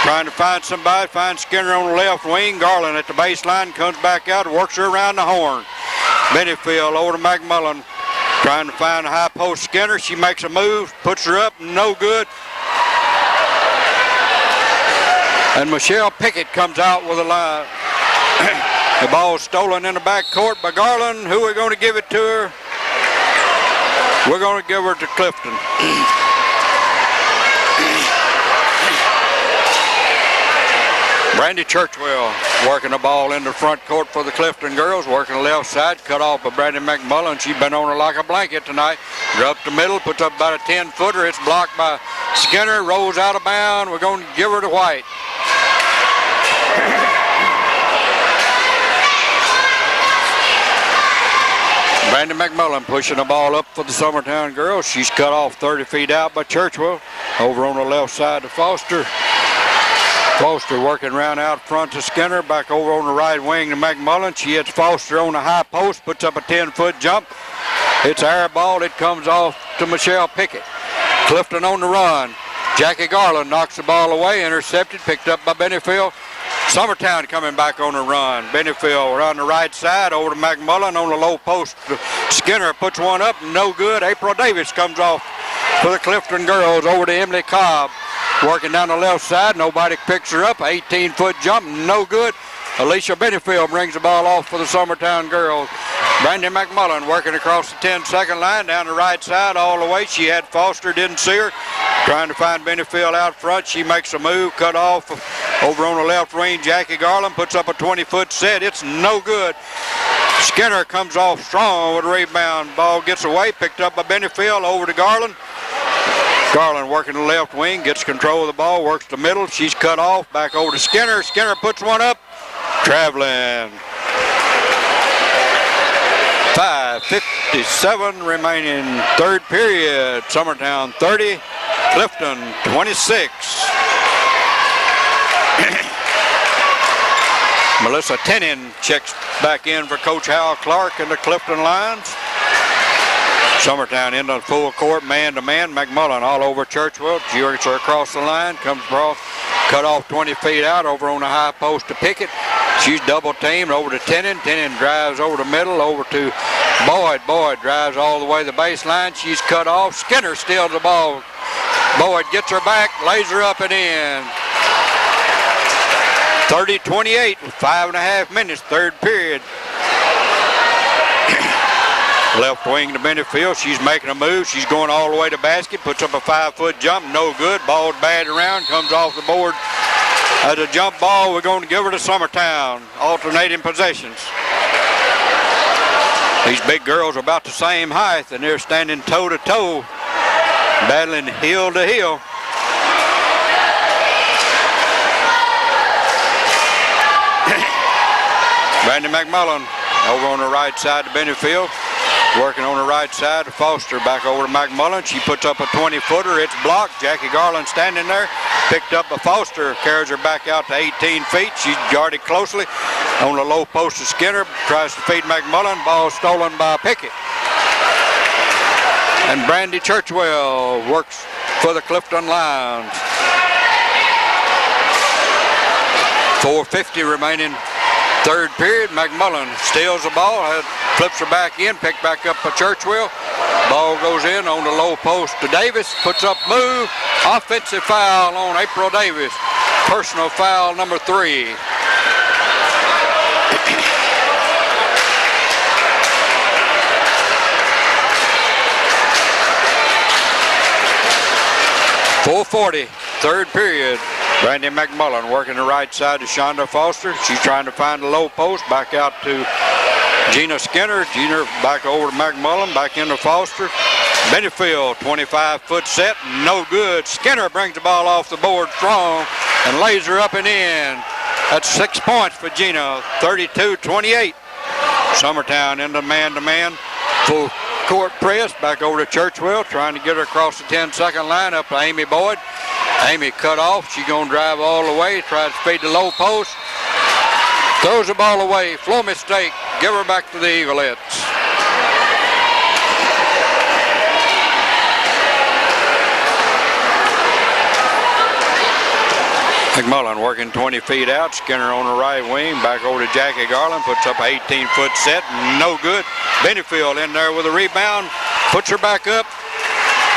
Trying to find somebody, finds Skinner on the left wing. Garland at the baseline, comes back out, works her around the horn. Benefield over to McMullen, trying to find a high post Skinner. She makes a move, puts her up, no good. And Michelle Pickett comes out with a line. The ball stolen in the back court by Garland. Who are we going to give it to her? We're going to give her to Clifton. Brandy Churchwell working the ball in the front court for the Clifton girls, working the left side, cut off by Brandy McMullen. She's been on her like a blanket tonight. Up the middle, puts up about a 10-footer. It's blocked by Skinner, rolls out of bounds. We're going to give her to White. Brandy McMullen pushing the ball up for the Summertown girls. She's cut off 30 feet out by Churchwell. Over on the left side to Foster. Foster working around out front to Skinner, back over on the right wing to McMullen. She hits Foster on the high post, puts up a 10-foot jump. It's air ball. It comes off to Michelle Pickett. Clifton on the run. Jackie Garland knocks the ball away, intercepted, picked up by Benefield. Summertown coming back on the run. Benefield on the right side, over to McMullen on the low post. Skinner puts one up, no good. April Davis comes off for the Clifton girls, over to Emily Cobb. Working down the left side, nobody picks her up. 18-foot jump, no good. Alicia Benefield brings the ball off for the Summertown girls. Brandy McMullen working across the 10-second line down the right side all the way. She had Foster, didn't see her. Trying to find Benefield out front. She makes a move, cut off over on the left wing. Jackie Garland puts up a 20-foot set. It's no good. Skinner comes off strong with a rebound. Ball gets away, picked up by Benefield, over to Garland. Garland working the left wing, gets control of the ball, works the middle. She's cut off, back over to Skinner. Skinner puts one up, traveling. 5:57 remaining, 3rd period. Summertown 30, Clifton 26. Melissa Tennant checks back in for Coach Hal Clark and the Clifton Lions. Summertown into the full court, man-to-man. McMullen all over Churchwell. Jerks her across the line, comes across, cut off 20 feet out, over on the high post to Pickett. She's double-teamed over to Tenen. Tenen drives over the middle, over to Boyd. Boyd drives all the way to the baseline. She's cut off. Skinner steals the ball. Boyd gets her back, lays her up and in. 30-28 with 5.5 minutes, third period. Left wing to Benefield. She's making a move. She's going all the way to basket. Puts up a 5-foot jump. No good. Ball batted around. Comes off the board. As a jump ball, we're going to give her to Summertown. Alternating possessions. These big girls are about the same height, and they're standing toe-to-toe, battling heel to heel. Brandy McMullen over on the right side to Benefield. Working on the right side to Foster. Back over to McMullen. She puts up a 20-footer. It's blocked. Jackie Garland standing there. Picked up by Foster. Carries her back out to 18 feet. She's guarded closely on the low post of Skinner. Tries to feed McMullen. Ball stolen by Pickett. And Brandy Churchwell works for the Clifton Lions. 4:50 remaining. Third period. McMullen steals the ball, flips her back in, picked back up by Churchwell. Ball goes in on the low post to Davis, puts up move. Offensive foul on April Davis. Personal foul number 3. .440, third period. Brandy McMullen working the right side to Shonda Foster. She's trying to find the low post. Back out to Gina Skinner. Gina back over to McMullen. Back into Foster. Benefield, 25-foot set. No good. Skinner brings the ball off the board strong and lays her up and in. That's 6 points for Gina. 32-28. Summertown into man-to-man. Full court press. Back over to Churchwell. Trying to get her across the 10-second line up to Amy Boyd. Amy cut off. She's going to drive all the way. Tries to feed the low post. Throws the ball away. Flow mistake. Give her back to the Eaglettes. McMullen working 20 feet out. Skinner on the right wing. Back over to Jackie Garland. Puts up an 18-foot set. No good. Benefield in there with a rebound. Puts her back up.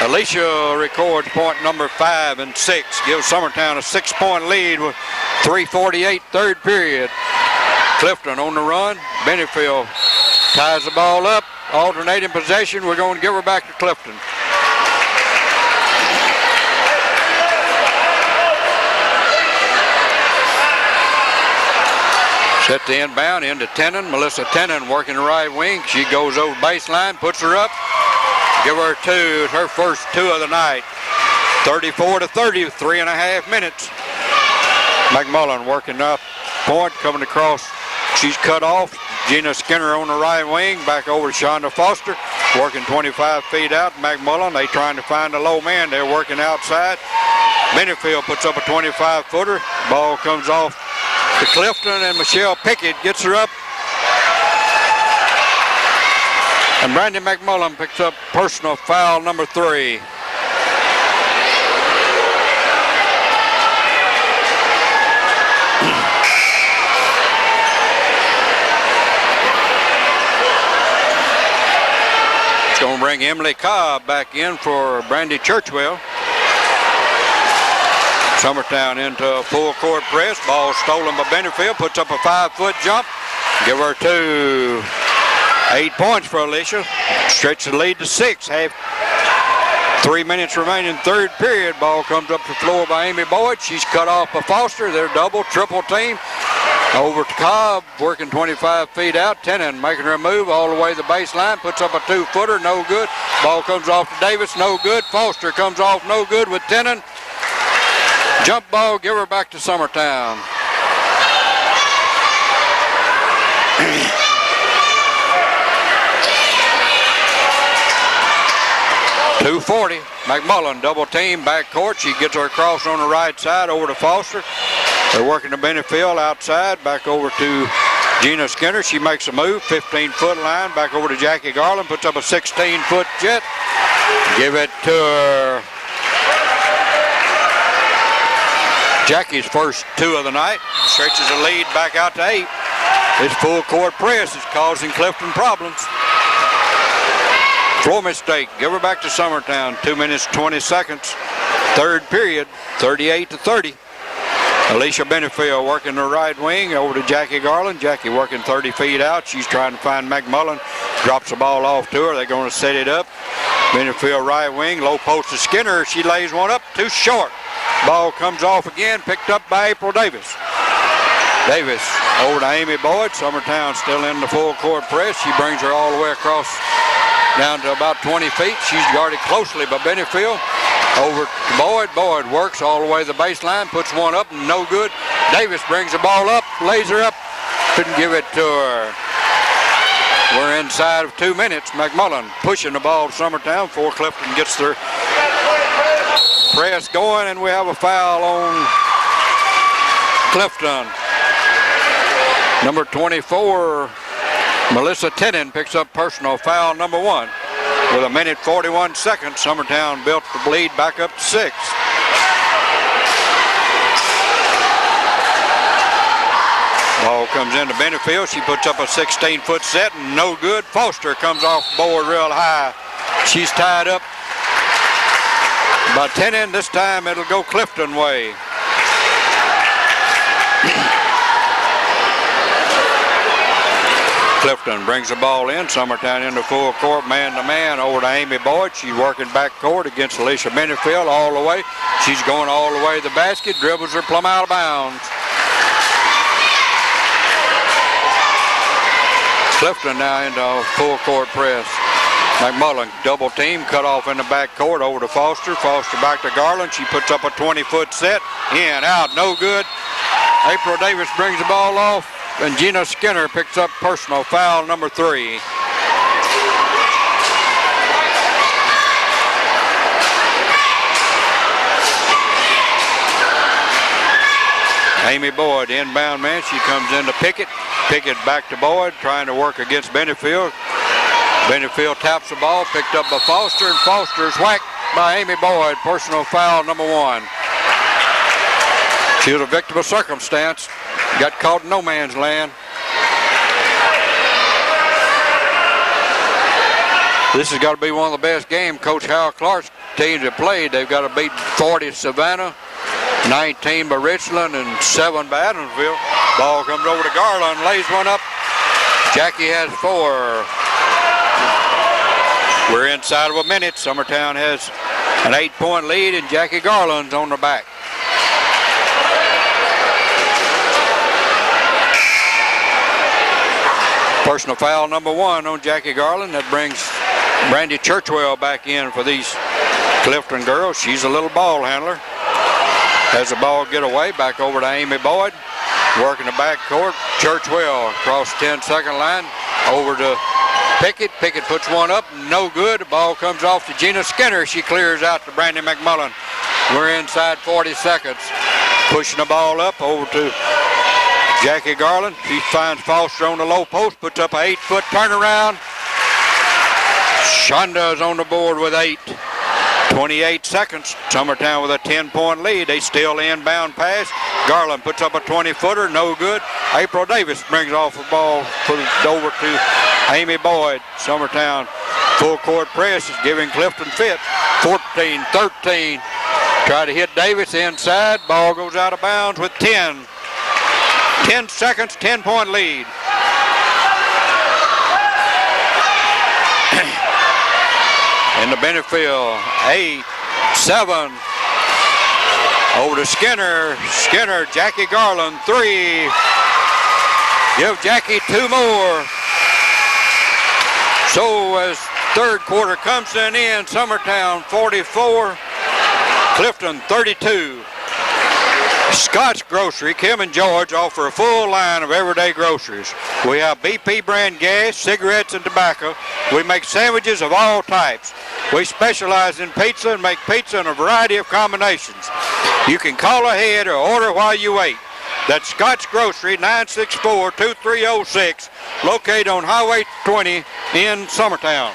Alicia records point number 5 and 6. Gives Summertown a 6-point lead with 3:48 third period. Clifton on the run. Benefield ties the ball up. Alternating possession. We're going to give her back to Clifton. Set the inbound into Tenen. Melissa Tenen working the right wing. She goes over baseline, puts her up. Give her 2. It's her first 2 of the night. 34-30, 3.5 minutes. McMullen working up point, coming across. She's cut off. Gina Skinner on the right wing. Back over to Shonda Foster. Working 25 feet out. McMullen, they trying to find a low man. They're working outside. Benefield puts up a 25-footer. Ball comes off to Clifton, and Michelle Pickett gets her up. And Brandy McMullen picks up personal foul number 3. It's going to bring Emily Cobb back in for Brandy Churchwell. Summertown into a full court press. Ball stolen by Benefield. Puts up a 5-foot jump. Give her 2. 8 points for Alicia. Stretch the lead to 6. 3 minutes remaining third period. Ball comes up the floor by Amy Boyd. She's cut off by Foster. They're double, triple team. Over to Cobb, working 25 feet out. Tenen making her move all the way to the baseline. Puts up a 2-footer, no good. Ball comes off to Davis, no good. Foster comes off, no good with Tenen. Jump ball, give her back to Summertown. .240. McMullen double team back court. She gets her across on the right side over to Foster. They're working to Benefield outside. Back over to Gina Skinner, she makes a move, 15-foot line, back over to Jackie Garland, puts up a 16-foot jet. Give it to her. Jackie's first 2 of the night, stretches the lead back out to 8. This full court press is causing Clifton problems. Floor mistake, give her back to Summertown, 2 minutes, 20 seconds. Third period, 38-30. Alicia Benefield working the right wing over to Jackie Garland. Jackie working 30 feet out. She's trying to find McMullen. Drops the ball off to her. They're going to set it up. Benefield right wing, low post to Skinner. She lays one up, too short. Ball comes off again, picked up by April Davis. Davis over to Amy Boyd. Summertown still in the full court press. She brings her all the way across down to about 20 feet. She's guarded closely by Benefield. Over to Boyd. Boyd works all the way to the baseline, puts one up, no good. Davis brings the ball up, lays her up, couldn't give it to her. We're inside of 2 minutes. McMullen pushing the ball to Summertown before Clifton gets their press going, and we have a foul on Clifton. Number 24, Melissa Tennant picks up personal foul number 1. With a minute 41 seconds, Summertown built the lead back up to 6. Ball comes into Benefield. She puts up a 16-foot set, and no good. Foster comes off the board real high. She's tied up by Tennant. This time it'll go Clifton way. Clifton brings the ball in. Summertown into full court, man-to-man over to Amy Boyd. She's working back court against Alicia Benefield all the way. She's going all the way to the basket, dribbles her plumb out of bounds. Clifton now into full court press. McMullen double team, cut off in the back court over to Foster. Foster back to Garland. She puts up a 20-foot set. In, out, no good. April Davis brings the ball off, and Gina Skinner picks up personal foul number 3. Amy Boyd, inbound man. She comes into Pickett. Pickett back to Boyd, trying to work against Benefield. Benefield taps the ball, picked up by Foster, and Foster is whacked by Amy Boyd. Personal foul number 1. She was a victim of circumstance. Got caught in no man's land. This has got to be one of the best games Coach Hal Clark's teams have played. They've got to beat 40 Savannah, 19 by Richland, and 7 by Adamsville. Ball comes over to Garland, lays one up. Jackie has 4. We're inside of a minute. Summertown has an 8-point lead, and Jackie Garland's on the back. Personal foul number 1 on Jackie Garland. That brings Brandy Churchwell back in for these Clifton girls. She's a little ball handler. Has the ball get away, back over to Amy Boyd. Working the back court. Churchwell across the 10-second line. Over to Pickett. Pickett puts one up, no good. The ball comes off to Gina Skinner. She clears out to Brandy McMullen. We're inside 40 seconds. Pushing the ball up over to Jackie Garland. She finds Foster on the low post, puts up an 8-foot turnaround. Shonda's on the board with 8. 28 seconds. Summertown with a 10-point lead. They still inbound pass. Garland puts up a 20-footer, no good. April Davis brings off the ball, put it over to Amy Boyd. Summertown full court press is giving Clifton fit. 14-13. Try to hit Davis inside. Ball goes out of bounds with 10. 10 seconds, 10-point lead. In the Benefield, 8, 7. Over to Skinner. Skinner, Jackie Garland, 3. Give Jackie 2 more. So as third quarter comes to an end, Summertown 44, Clifton 32. Scott's Grocery, Kim and George, offer a full line of everyday groceries. We have BP brand gas, cigarettes, and tobacco. We make sandwiches of all types. We specialize in pizza and make pizza in a variety of combinations. You can call ahead or order while you wait. That's Scott's Grocery, 964-2306, located on Highway 20 in Summertown.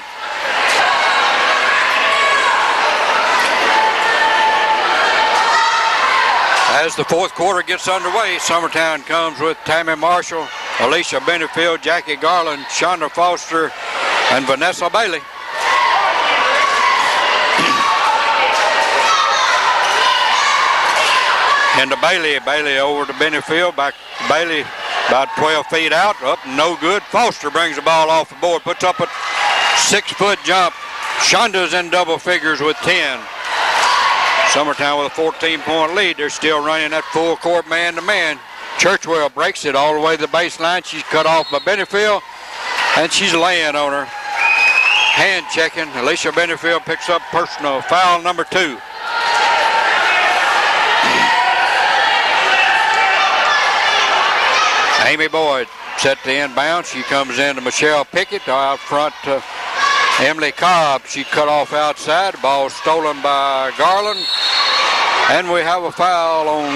As the fourth quarter gets underway, Summertown comes with Tammy Marshall, Alicia Benefield, Jackie Garland, Shonda Foster, and Vanessa Bailey. Into Bailey. Bailey over to Benefield. Back to Bailey about 12 feet out. Up, no good. Foster brings the ball off the board. Puts up a 6-foot jump. Shonda's in double figures with 10. Summertown with a 14-point lead. They're still running that full court man-to-man. Churchwell breaks it all the way to the baseline. She's cut off by Benefield, and she's laying on her. Hand checking. Alicia Benefield picks up personal foul number 2. Amy Boyd set to inbound. She comes in to Michelle Pickett. Out front to Emily Cobb. She cut off outside. Ball stolen by Garland. And we have a foul on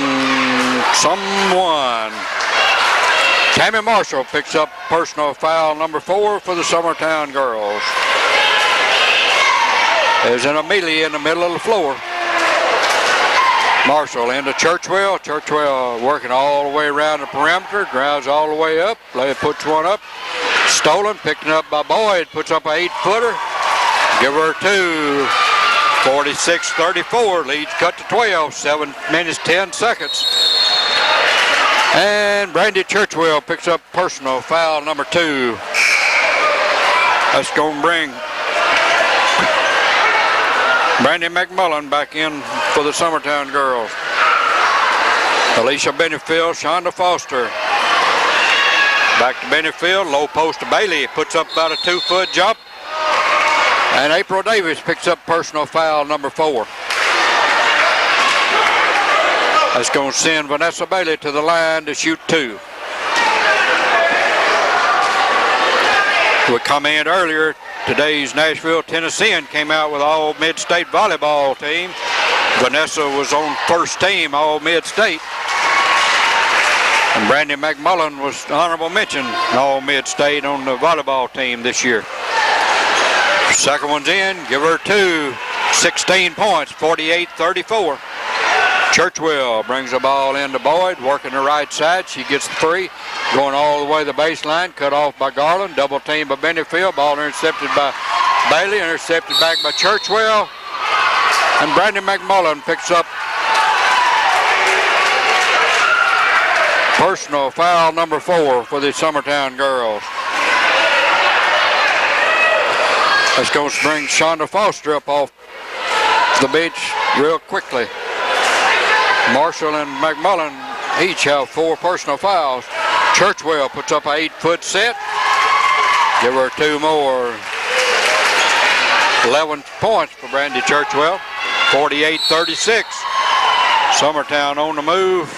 someone. Tammy Marshall picks up personal foul number 4 for the Summertown girls. There's an Amelia in the middle of the floor. Marshall into Churchwell. Churchwell working all the way around the perimeter. Drives all the way up. Puts one up. Stolen. Picked up by Boyd. Puts up an 8-footer. Give her 2. 46-34. Leads cut to 12. 7 minutes, 10 seconds. And Brandy Churchwell picks up personal foul number 2. That's going to bring Brandy McMullen back in for the Summertown girls. Alicia Benefield, Shonda Foster. Back to Benefield, low post to Bailey. Puts up about a 2-foot jump. And April Davis picks up personal foul number 4. That's going to send Vanessa Bailey to the line to shoot 2. We commented earlier, today's Nashville Tennessean came out with all mid-state volleyball team. Vanessa was on first team all mid-state. And Brandy McMullen was honorable mention all mid-state on the volleyball team this year. Second one's in, give her 2. 16 points, 48-34. Churchwell brings the ball into Boyd, working the right side. She gets the 3, going all the way to the baseline, cut off by Garland, double team by Benefield, ball intercepted by Bailey, intercepted back by Churchwell, and Brandy McMullen picks up personal foul number 4 for the Summertown girls. That's going to bring Shonda Foster up off the bench real quickly. Marshall and McMullen each have 4 personal fouls. Churchwell puts up an 8-foot set. Give her 2 more. 11 points for Brandy Churchwell. 48-36. Summertown on the move.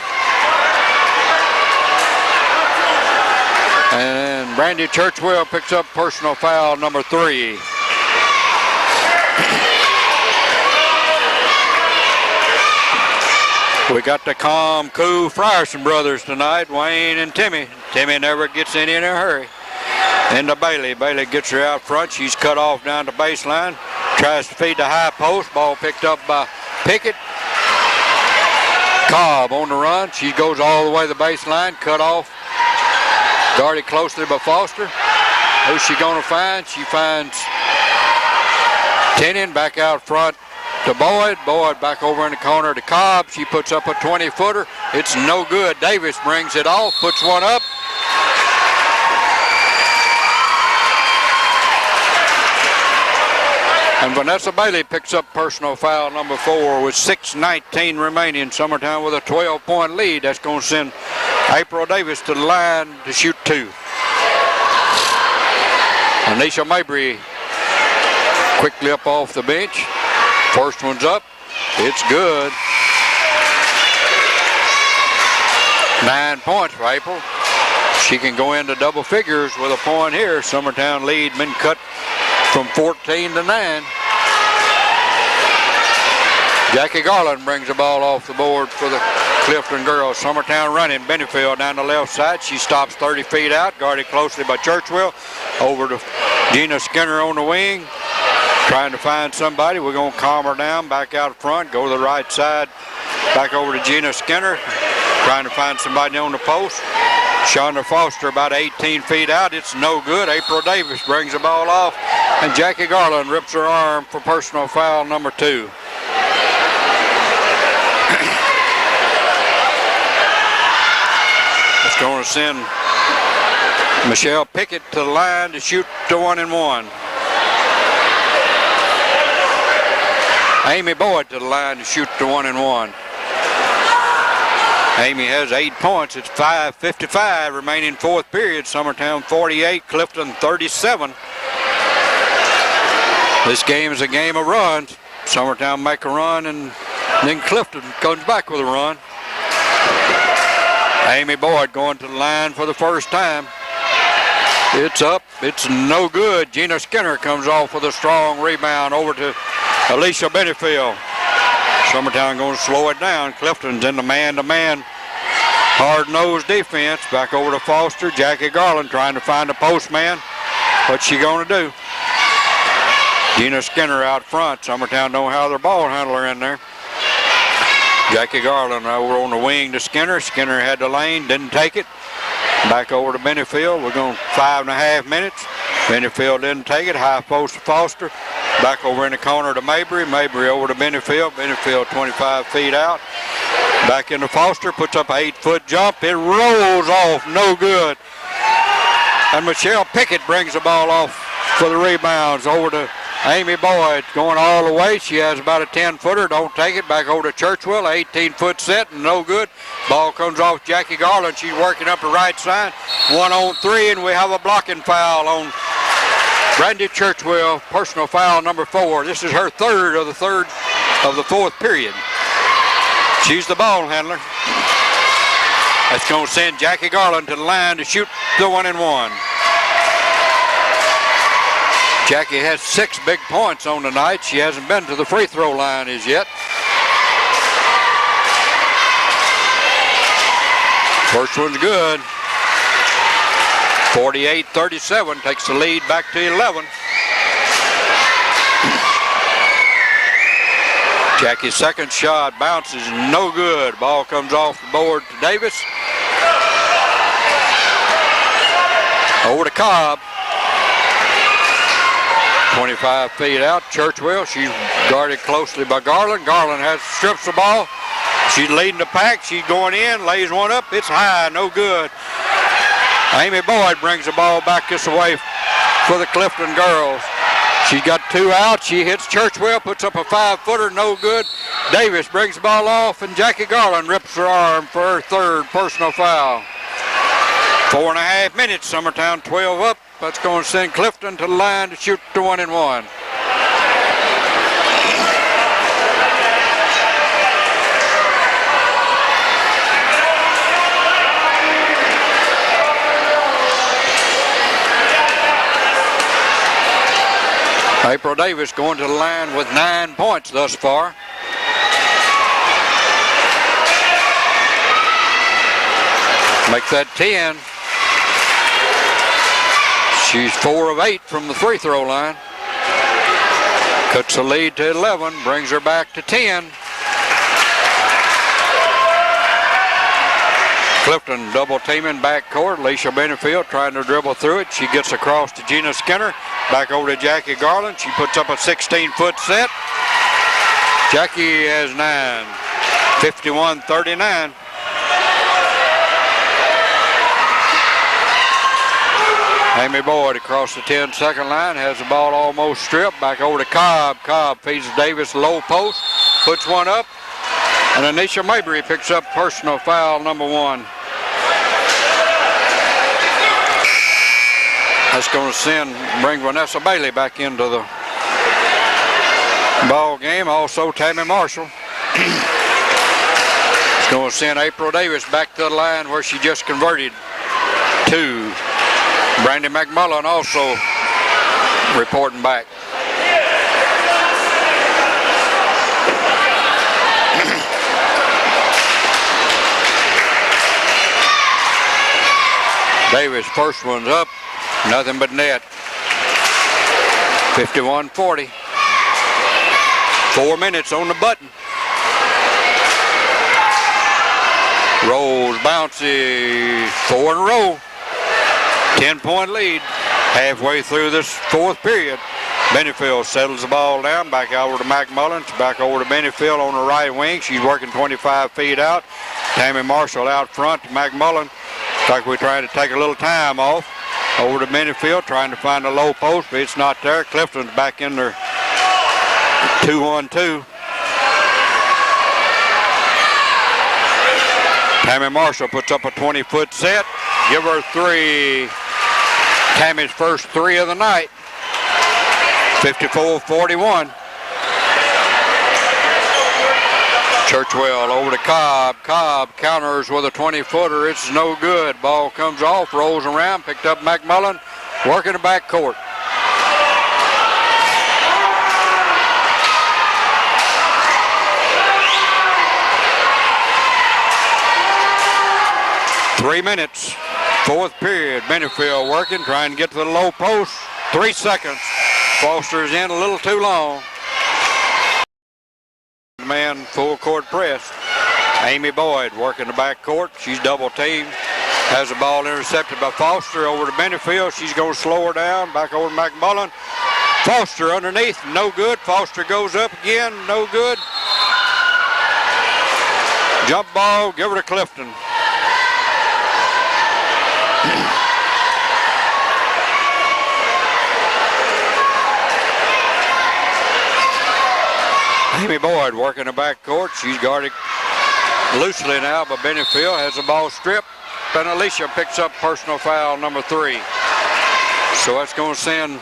And Brandy Churchwell picks up personal foul number 3. We got the calm, cool Frierson brothers tonight, Wayne and Timmy. Timmy never gets in a hurry. Into Bailey. Bailey gets her out front. She's cut off down the baseline. Tries to feed the high post. Ball picked up by Pickett. Cobb on the run. She goes all the way to the baseline. Cut off. Guarded closely by Foster. Who's she going to find? She finds Tinian back out front to Boyd. Boyd back over in the corner to Cobb. She puts up a 20-footer. It's no good. Davis brings it off, puts one up. And Vanessa Bailey picks up personal foul number 4 with 6:19 remaining. Summertown with a 12-point lead. That's going to send April Davis to the line to shoot 2. Anisha Mabry quickly up off the bench. First one's up. It's good. 9 points for April. She can go into double figures with a point here. Summertown lead been cut from 14 to 9. Jackie Garland brings the ball off the board for the Clifton girls. Summertown running. Benefield down the left side. She stops 30 feet out, guarded closely by Churchwell. Over to Gina Skinner on the wing, trying to find somebody. We're going to calm her down, back out front, go to the right side, back over to Gina Skinner, trying to find somebody on the post. Shonda Foster about 18 feet out. It's no good. April Davis brings the ball off, and Jackie Garland rips her arm for personal foul number 2. It's going to send Michelle Pickett to the line to shoot the 1-and-1. Amy Boyd to the line to shoot the 1-and-1. Amy has 8 points. It's 5:55 remaining fourth period. Summertown 48, Clifton 37. This game is a game of runs. Summertown make a run, and then Clifton comes back with a run. Amy Boyd going to the line for the first time. It's up. It's no good. Gina Skinner comes off with a strong rebound over to Alicia Benefield. Summertown going to slow it down. Clifton's in the man-to-man hard-nosed defense. Back over to Foster. Jackie Garland trying to find a postman. What's she going to do? Gina Skinner out front. Summertown don't have their ball handler in there. Jackie Garland over on the wing to Skinner. Skinner had the lane, didn't take it. Back over to Benefield. We're going 5.5 minutes. Benefield didn't take it. High post to Foster. Back over in the corner to Mabry. Mabry over to Benefield. Benefield 25 feet out. Back into Foster. Puts up an 8-foot jump. It rolls off. No good. And Michelle Pickett brings the ball off for the rebounds over to Amy Boyd. Going all the way. She has about a 10-footer. Don't take it. Back over to Churchwell. 18-foot set and no good. Ball comes off Jackie Garland. She's working up the right side. 1-on-3, and we have a blocking foul on Brandy Churchwell. Personal foul number 4. This is her third of the fourth period. She's the ball handler. That's going to send Jackie Garland to the line to shoot the 1-and-1. Jackie has 6 big points on the night. She hasn't been to the free throw line as yet. First one's good. 48-37 takes the lead back to 11. Jackie's second shot bounces, no good. Ball comes off the board to Davis. Over to Cobb. 25 feet out. Churchwell, she's guarded closely by Garland. Garland strips the ball. She's leading the pack. She's going in, lays one up. It's high, no good. Amy Boyd brings the ball back this way for the Clifton girls. She's got 2 out. She hits Churchwell, puts up a 5-footer, no good. Davis brings the ball off, and Jackie Garland rips her arm for her third personal foul. 4.5 minutes. Summertown 12 up. That's going to send Clifton to the line to shoot the 1-and-1. April Davis going to the line with 9 points thus far. Make that 10. She's 4 of 8 from the free throw line. Cuts the lead to 11, brings her back to 10. Clifton double teaming backcourt. Alicia Benefield trying to dribble through it. She gets across to Gina Skinner. Back over to Jackie Garland. She puts up a 16-foot set. Jackie has 9. 51-39. Amy Boyd across the 10-second line, has the ball almost stripped. Back over to Cobb. Cobb feeds Davis low post, puts one up, and Anisha Mabry picks up personal foul number 1. That's going to bring Vanessa Bailey back into the ball game. Also Tammy Marshall. It's going to send April Davis back to the line where she just converted 2. Brandy McMullen also reporting back. Davis, first one's up. Nothing but net. 51-40. 4 minutes on the button. Rolls, bouncy, 4 in a row. 10-point lead. Halfway through this fourth period. Benefield settles the ball down, back over to McMullen, back over to Benefield on the right wing. She's working 25 feet out. Tammy Marshall out front to McMullen. Like we're trying to take a little time off. Over to Benefield, trying to find a low post, but it's not there. Clifton's back in there. 2-1-2. Tammy Marshall puts up a 20-foot set. Give her 3. Tammy's first 3 of the night. 54-41. Churchwell over to Cobb. Cobb counters with a 20-footer. It's no good. Ball comes off, rolls around, picked up McMullen, working the back court. Three minutes, fourth period. Benefield working, trying to get to the low post. 3 seconds. Foster's in a little too long. Man, full court press. Amy Boyd working the back court. She's double teamed. Has the ball intercepted by Foster over to Benefield. She's going to slow her down. Back over to McMullen. Foster underneath, no good. Foster goes up again, no good. Jump ball, give her to Clifton. Amy Boyd working the back court. She's guarded loosely now, but Benefield has the ball stripped. And Alicia picks up personal foul number 3. So that's going to send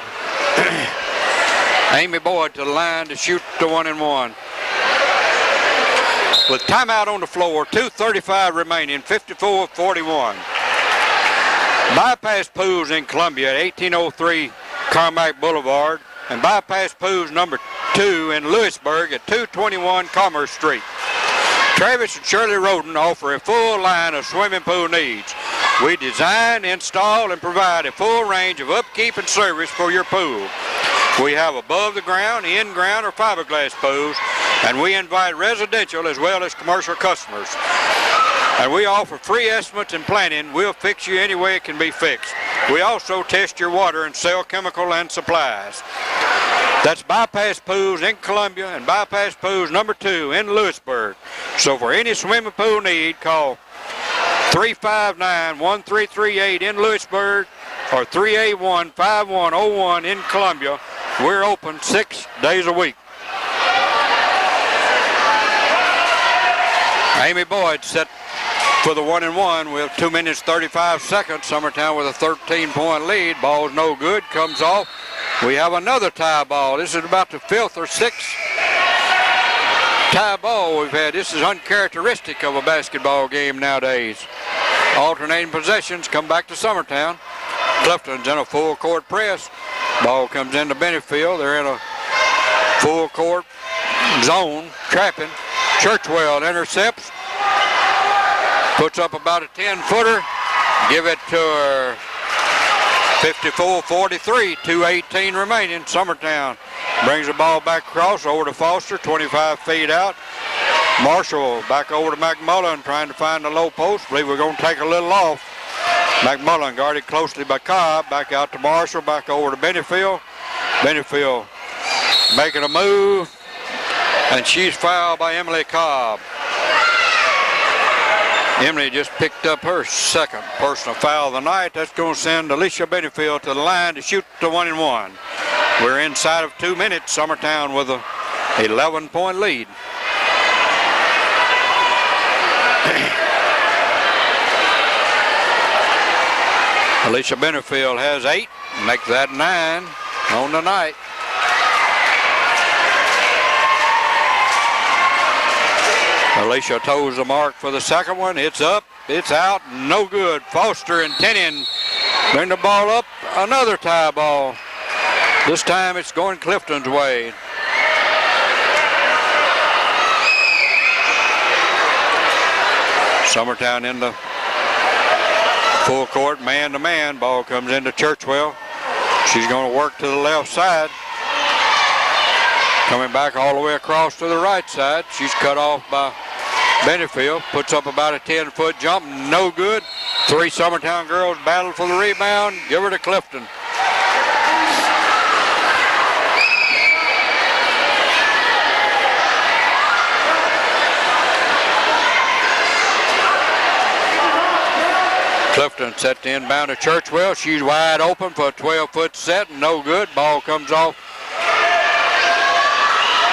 Amy Boyd to the line to shoot the 1-and-1. With timeout on the floor, 2:35 remaining, 54-41. Bypass Pools in Columbia at 1803 Carmack Boulevard, and Bypass Pools number 2 in Lewisburg at 221 Commerce Street. Travis and Shirley Roden offer a full line of swimming pool needs. We design, install, and provide a full range of upkeep and service for your pool. We have above the ground, in-ground, or fiberglass pools, and we invite residential as well as commercial customers. And we offer free estimates and planning. We'll fix you any way it can be fixed. We also test your water and sell chemical and supplies. That's Bypass Pools in Columbia and Bypass Pools number 2 in Lewisburg. So for any swimming pool need, call 359-1338 in Lewisburg or 381-5101 in Columbia. We're open 6 days a week. Amy Boyd set for the 1-and-1 with 2 minutes 35 seconds. Summertown with a 13-point lead. Ball's no good, comes off. We have another tie ball. This is about the 5th or 6th tie ball we've had. This is uncharacteristic of a basketball game nowadays. Alternating possessions come back to Summertown. Clifton's in a full court press. Ball comes into Benefield. They're in a full court zone, trapping. Churchwell intercepts. Puts up about a 10-footer. Give it to her. 54-43, 2:18 remaining. Summertown brings the ball back across over to Foster, 25 feet out. Marshall back over to McMullen, trying to find the low post. Believe we're going to take a little off. McMullen guarded closely by Cobb. Back out to Marshall, back over to Benefield. Benefield making a move, and she's fouled by Emily Cobb. Emily just picked up her second personal foul of the night. That's going to send Alicia Benefield to the line to shoot the 1-and-1. We're inside of 2 minutes. Summertown with a 11-point lead. Alicia Benefield has 8, make that 9 on the night. Alicia toes the mark for the second one. It's up, it's out, no good. Foster and Tenian bring the ball up, another tie ball. This time it's going Clifton's way. Summertown in the Full court, man-to-man. Ball comes into Churchwell. She's going to work to the left side. Coming back all the way across to the right side. She's cut off by Benefield. Puts up about a 10-foot jump. No good. 3 Summertown girls battle for the rebound. Give her to Clifton. Clifton set the inbound to Churchwell. She's wide open for a 12-foot set. No good. Ball comes off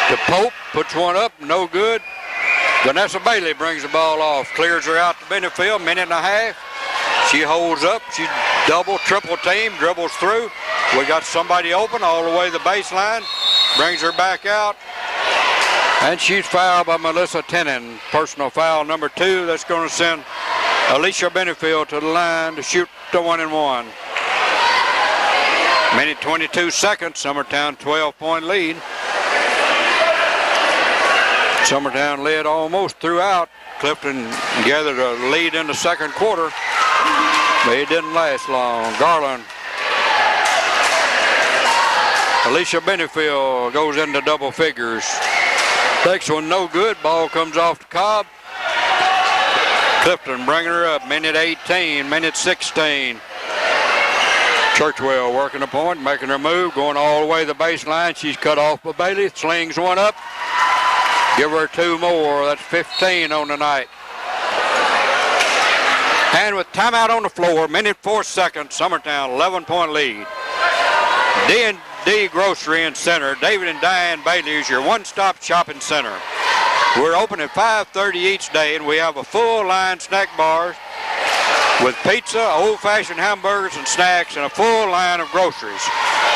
to Pope. Puts one up. No good. Vanessa Bailey brings the ball off. Clears her out to Benefield. Minute and a half. She holds up. She double, triple team. Dribbles through. We got somebody open all the way to the baseline. Brings her back out. And she's fouled by Melissa Tennant. Personal foul number 2. That's going to send Alicia Benefield to the line to shoot the 1-and-1. Minute 22 seconds. Summertown 12-point lead. Summertown led almost throughout. Clifton gathered a lead in the second quarter, but it didn't last long. Garland. Alicia Benefield goes into double figures. Next one no good. Ball comes off to Cobb. Clifton bringing her up. Minute 18, minute 16. Churchwell working the point, making her move, going all the way to the baseline. She's cut off by Bailey. Slings one up. Give her 2 more. That's 15 on the night. And with timeout on the floor, minute 4 seconds, Summertown 11-point lead. D&D Grocery and Center. David and Diane Bailey is your one-stop shopping center. We're open at 5:30 each day, and we have a full line snack bars with pizza, old-fashioned hamburgers and snacks, and a full line of groceries.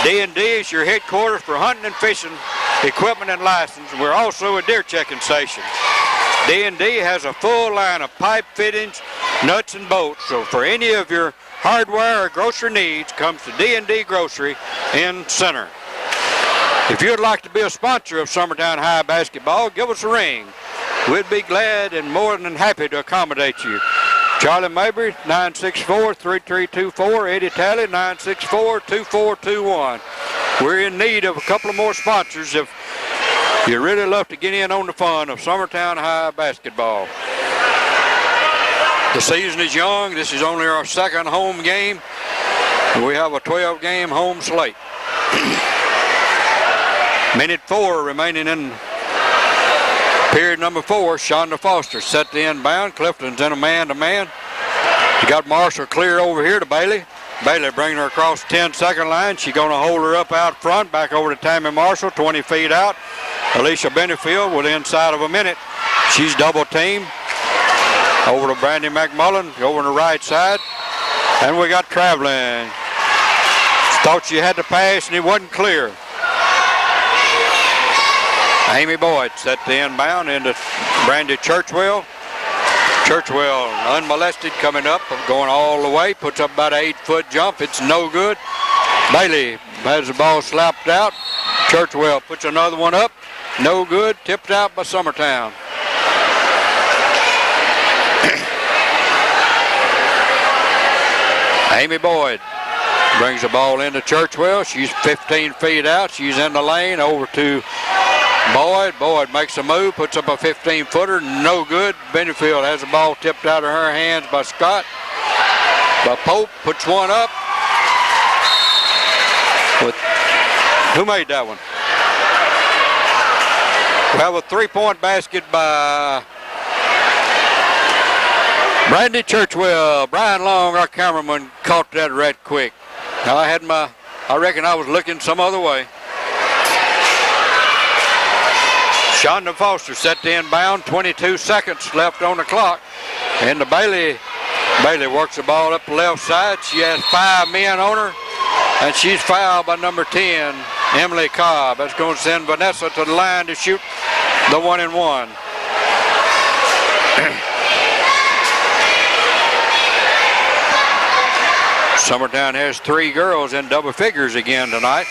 D&D is your headquarters for hunting and fishing equipment and license. We're also a deer checking station. D&D has a full line of pipe fittings, nuts, and bolts. So for any of your hardware or grocery needs, comes to D&D Grocery in Center. If you'd like to be a sponsor of Summertown High basketball, give us a ring. We'd be glad and more than happy to accommodate you. Charlie Mabry, 964-3324. Eddie Talley, 964-2421. We're in need of a couple of more sponsors if you really love to get in on the fun of Summertown High basketball. The season is young. This is only our second home game. We have a 12-game home slate. Minute 4 remaining in period number 4. Shonda Foster set the inbound. Clifton's in a man-to-man. You got Marshall clear over here to Bailey. Bailey bringing her across the 10-second line. She's going to hold her up out front. Back over to Tammy Marshall, 20 feet out. Alicia Benefield with inside of a minute. She's double teamed. Over to Brandy McMullen, over on the right side. And we got traveling. Thought she had to pass and it wasn't clear. Amy Boyd set the inbound into Brandy Churchwell. Churchwell unmolested coming up, going all the way, puts up about an 8-foot jump. It's no good. Bailey has the ball slapped out. Churchwell puts another one up. No good. Tipped out by Summertown. Amy Boyd brings the ball into Churchwell. She's 15 feet out. She's in the lane over to Boyd. Boyd makes a move, puts up a 15-footer. No good. Benefield has the ball tipped out of her hands by Scott. But Pope puts one up. Who made that one? We have a 3-point basket by Brandy Churchwell. Brian Long, our cameraman, caught that right quick. Now I reckon I was looking some other way. Shonda Foster set the inbound, 22 seconds left on the clock. And Bailey works the ball up the left side. She has 5 men on her, and she's fouled by number 10, Emily Cobb. That's going to send Vanessa to the line to shoot the 1-and-1. Summertown has 3 girls in double figures again tonight.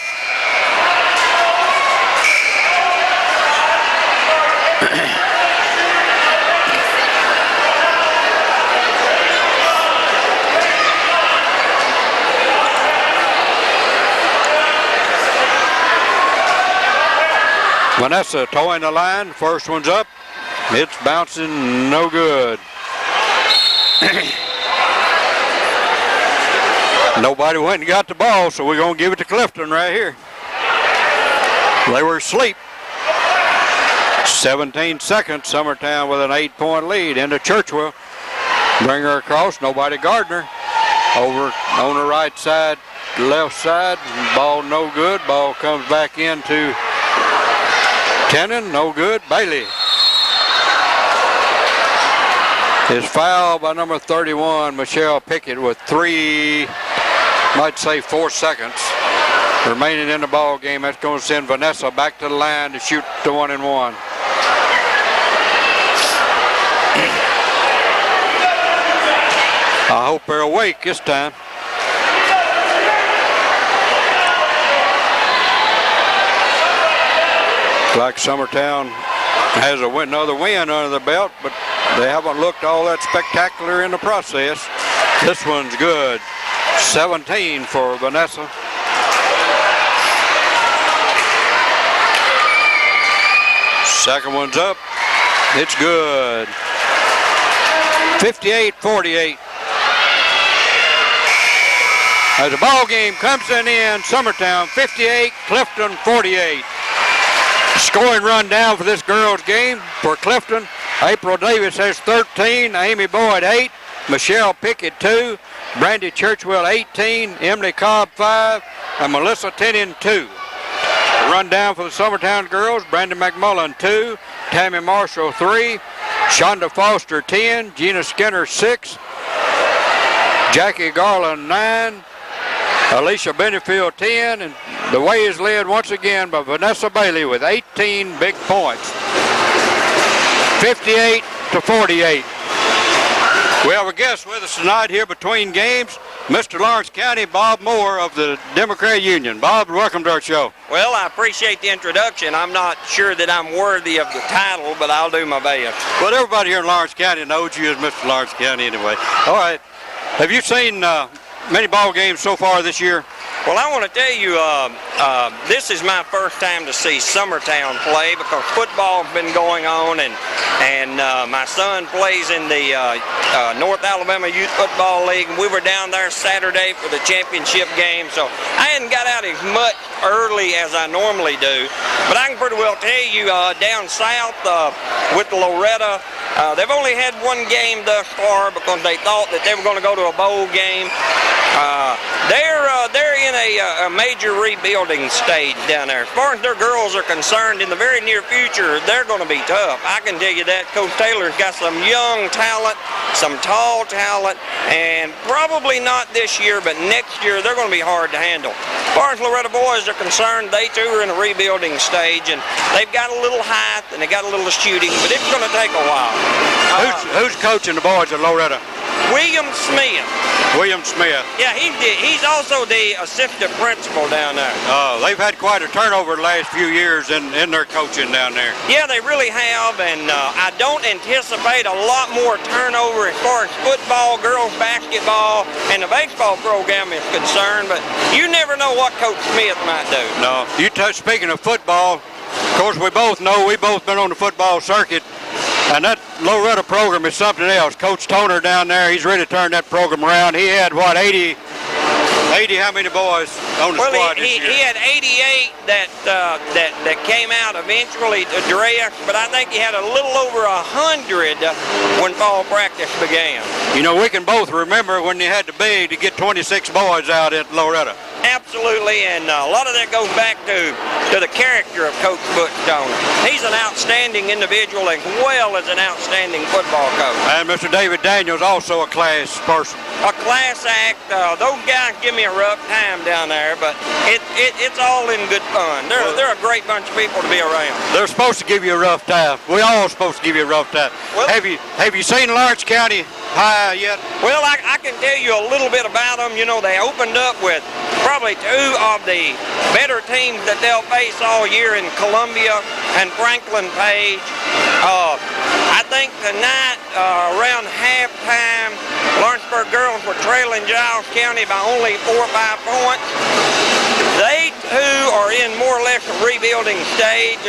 Vanessa towing the line. First one's up. It's bouncing, no good. Nobody went and got the ball, so we're going to give it to Clifton right here. They were asleep. 17 seconds. Summertown with an 8-point lead into Churchwell. Bring her across. Nobody guarding her. Over on the right side, left side. Ball no good. Ball comes back into Tennant. No good. Bailey is fouled by number 31, Michelle Pickett, with 4 seconds remaining in the ball game. That's going to send Vanessa back to the line to shoot the 1-and-1. I hope they're awake this time. Like Summertown has another win under the belt, but they haven't looked all that spectacular in the process. This one's good. 17 for Vanessa. Second one's up. It's good. 58-48. As the ball game comes to an end, Summertown 58, Clifton 48. Scoring rundown for this girls game for Clifton. April Davis has 13, Amy Boyd 8, Michelle Pickett 2, Brandy Churchwell 18, Emily Cobb 5, and Melissa Tennant 2. Rundown for the Summertown girls: Brandon McMullen 2, Tammy Marshall 3, Shonda Foster 10, Gina Skinner 6, Jackie Garland 9, Alicia Benefield 10, and the way is led once again by Vanessa Bailey with 18 big points. 58-48. We have a guest with us tonight here between games, Mr. Lawrence County, Bob Moore of the Democrat Union. Bob, welcome to our show. Well, I appreciate the introduction. I'm not sure that I'm worthy of the title, but I'll do my best. Well, everybody here in Lawrence County knows you as Mr. Lawrence County anyway. All right. Have you seen many ball games so far this year? Well, I want to tell you, this is my first time to see Summertown play because football's been going on, and my son plays in the North Alabama Youth Football League, and we were down there Saturday for the championship game, so I hadn't got out as much early as I normally do. But I can pretty well tell you, down south with Loretta, they've only had one game thus far because they thought that they were going to go to a bowl game. They're in a major rebuilding stage down there. As far as their girls are concerned, in the very near future, they're going to be tough. I can tell you that. Coach Taylor's got some young talent, some tall talent, and probably not this year, but next year they're going to be hard to handle. As far as Loretta boys are concerned, they too are in a rebuilding stage, and they've got a little height and they got a little shooting, but it's going to take a while. Who's coaching the boys at Loretta? William Smith. William Smith. Yeah, he's also the assistant principal down there. Oh, they've had quite a turnover the last few years in their coaching down there. Yeah, they really have, and I don't anticipate a lot more turnover as far as football, girls basketball, and the baseball program is concerned, but you never know what Coach Smith might do. No. Speaking of football, of course, we both know we've both been on the football circuit. And that Loretta program is something else. Coach Toner down there, he's really turned that program around. He had, what, 80 how many boys on the squad this year? He had 88 that came out eventually to draft, but I think he had a little over 100 when fall practice began. You know, we can both remember when they had to beg to get 26 boys out at Loretta. Absolutely, and a lot of that goes back to the character of Coach Butch Toner. He's an outstanding individual as well as an outstanding football coach. And Mr. David Daniels, also a class person. A class act. Those guys give me a rough time down there, but it's all in good fun. They're a great bunch of people to be around. They're supposed to give you a rough time. We all supposed to give you a rough time. Well, have you seen Lawrence County High yet? Well, I can tell you a little bit about them. You know, they opened up with probably two of the better teams that they'll face all year in Columbia and Franklin Page. I think tonight around halftime, Lawrenceburg girls were trailing Giles County by only 4 or 5 points. They who are in more or less a rebuilding stage.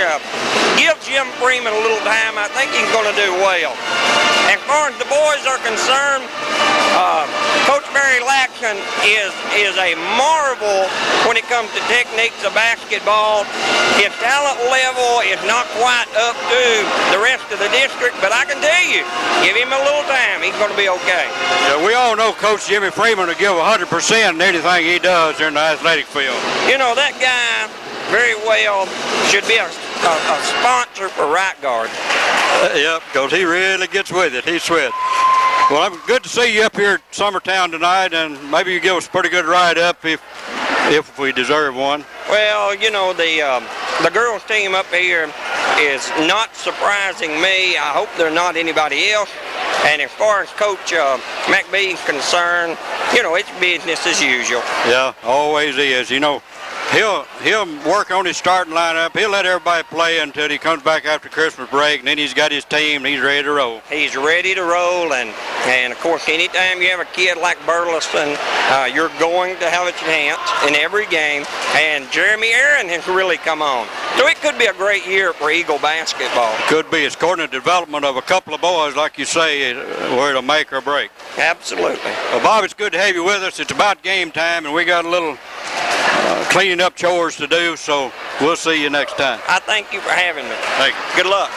Give Jim Freeman a little time. I think he's going to do well. As far as the boys are concerned, Coach Barry Laxton is a marvel when it comes to techniques of basketball. His talent level is not quite up to the rest of the district, but I can tell you, give him a little time, he's going to be okay. Yeah, we all know Coach Jimmy Freeman will give 100% in anything he does in the athletic field. You know, that guy very well should be a sponsor for right guard. Yep, because he really gets with it. He's sweat. Well, I'm good to see you up here at Summertown tonight, and maybe you give us a pretty good ride up if we deserve one. Well, you know, the girls team up here is not surprising me. I hope they're not anybody else. And as far as Coach McBee is concerned, you know, it's business as usual. Yeah, always is. You know, he'll work on his starting lineup. He'll let everybody play until he comes back after Christmas break, and then he's got his team, and he's ready to roll. He's ready to roll, and of course, anytime you have a kid like Burleson, you're going to have a chance in every game, and Jeremy Aaron has really come on. So it could be a great year for Eagle basketball. Could be. It's according to the development of a couple of boys, like you say, where it'll make or break. Absolutely. Well, Bob, it's good to have you with us. It's about game time, and we got a little cleaning up chores to do, so we'll see you next time. I thank you for having me. Thank you. Good luck.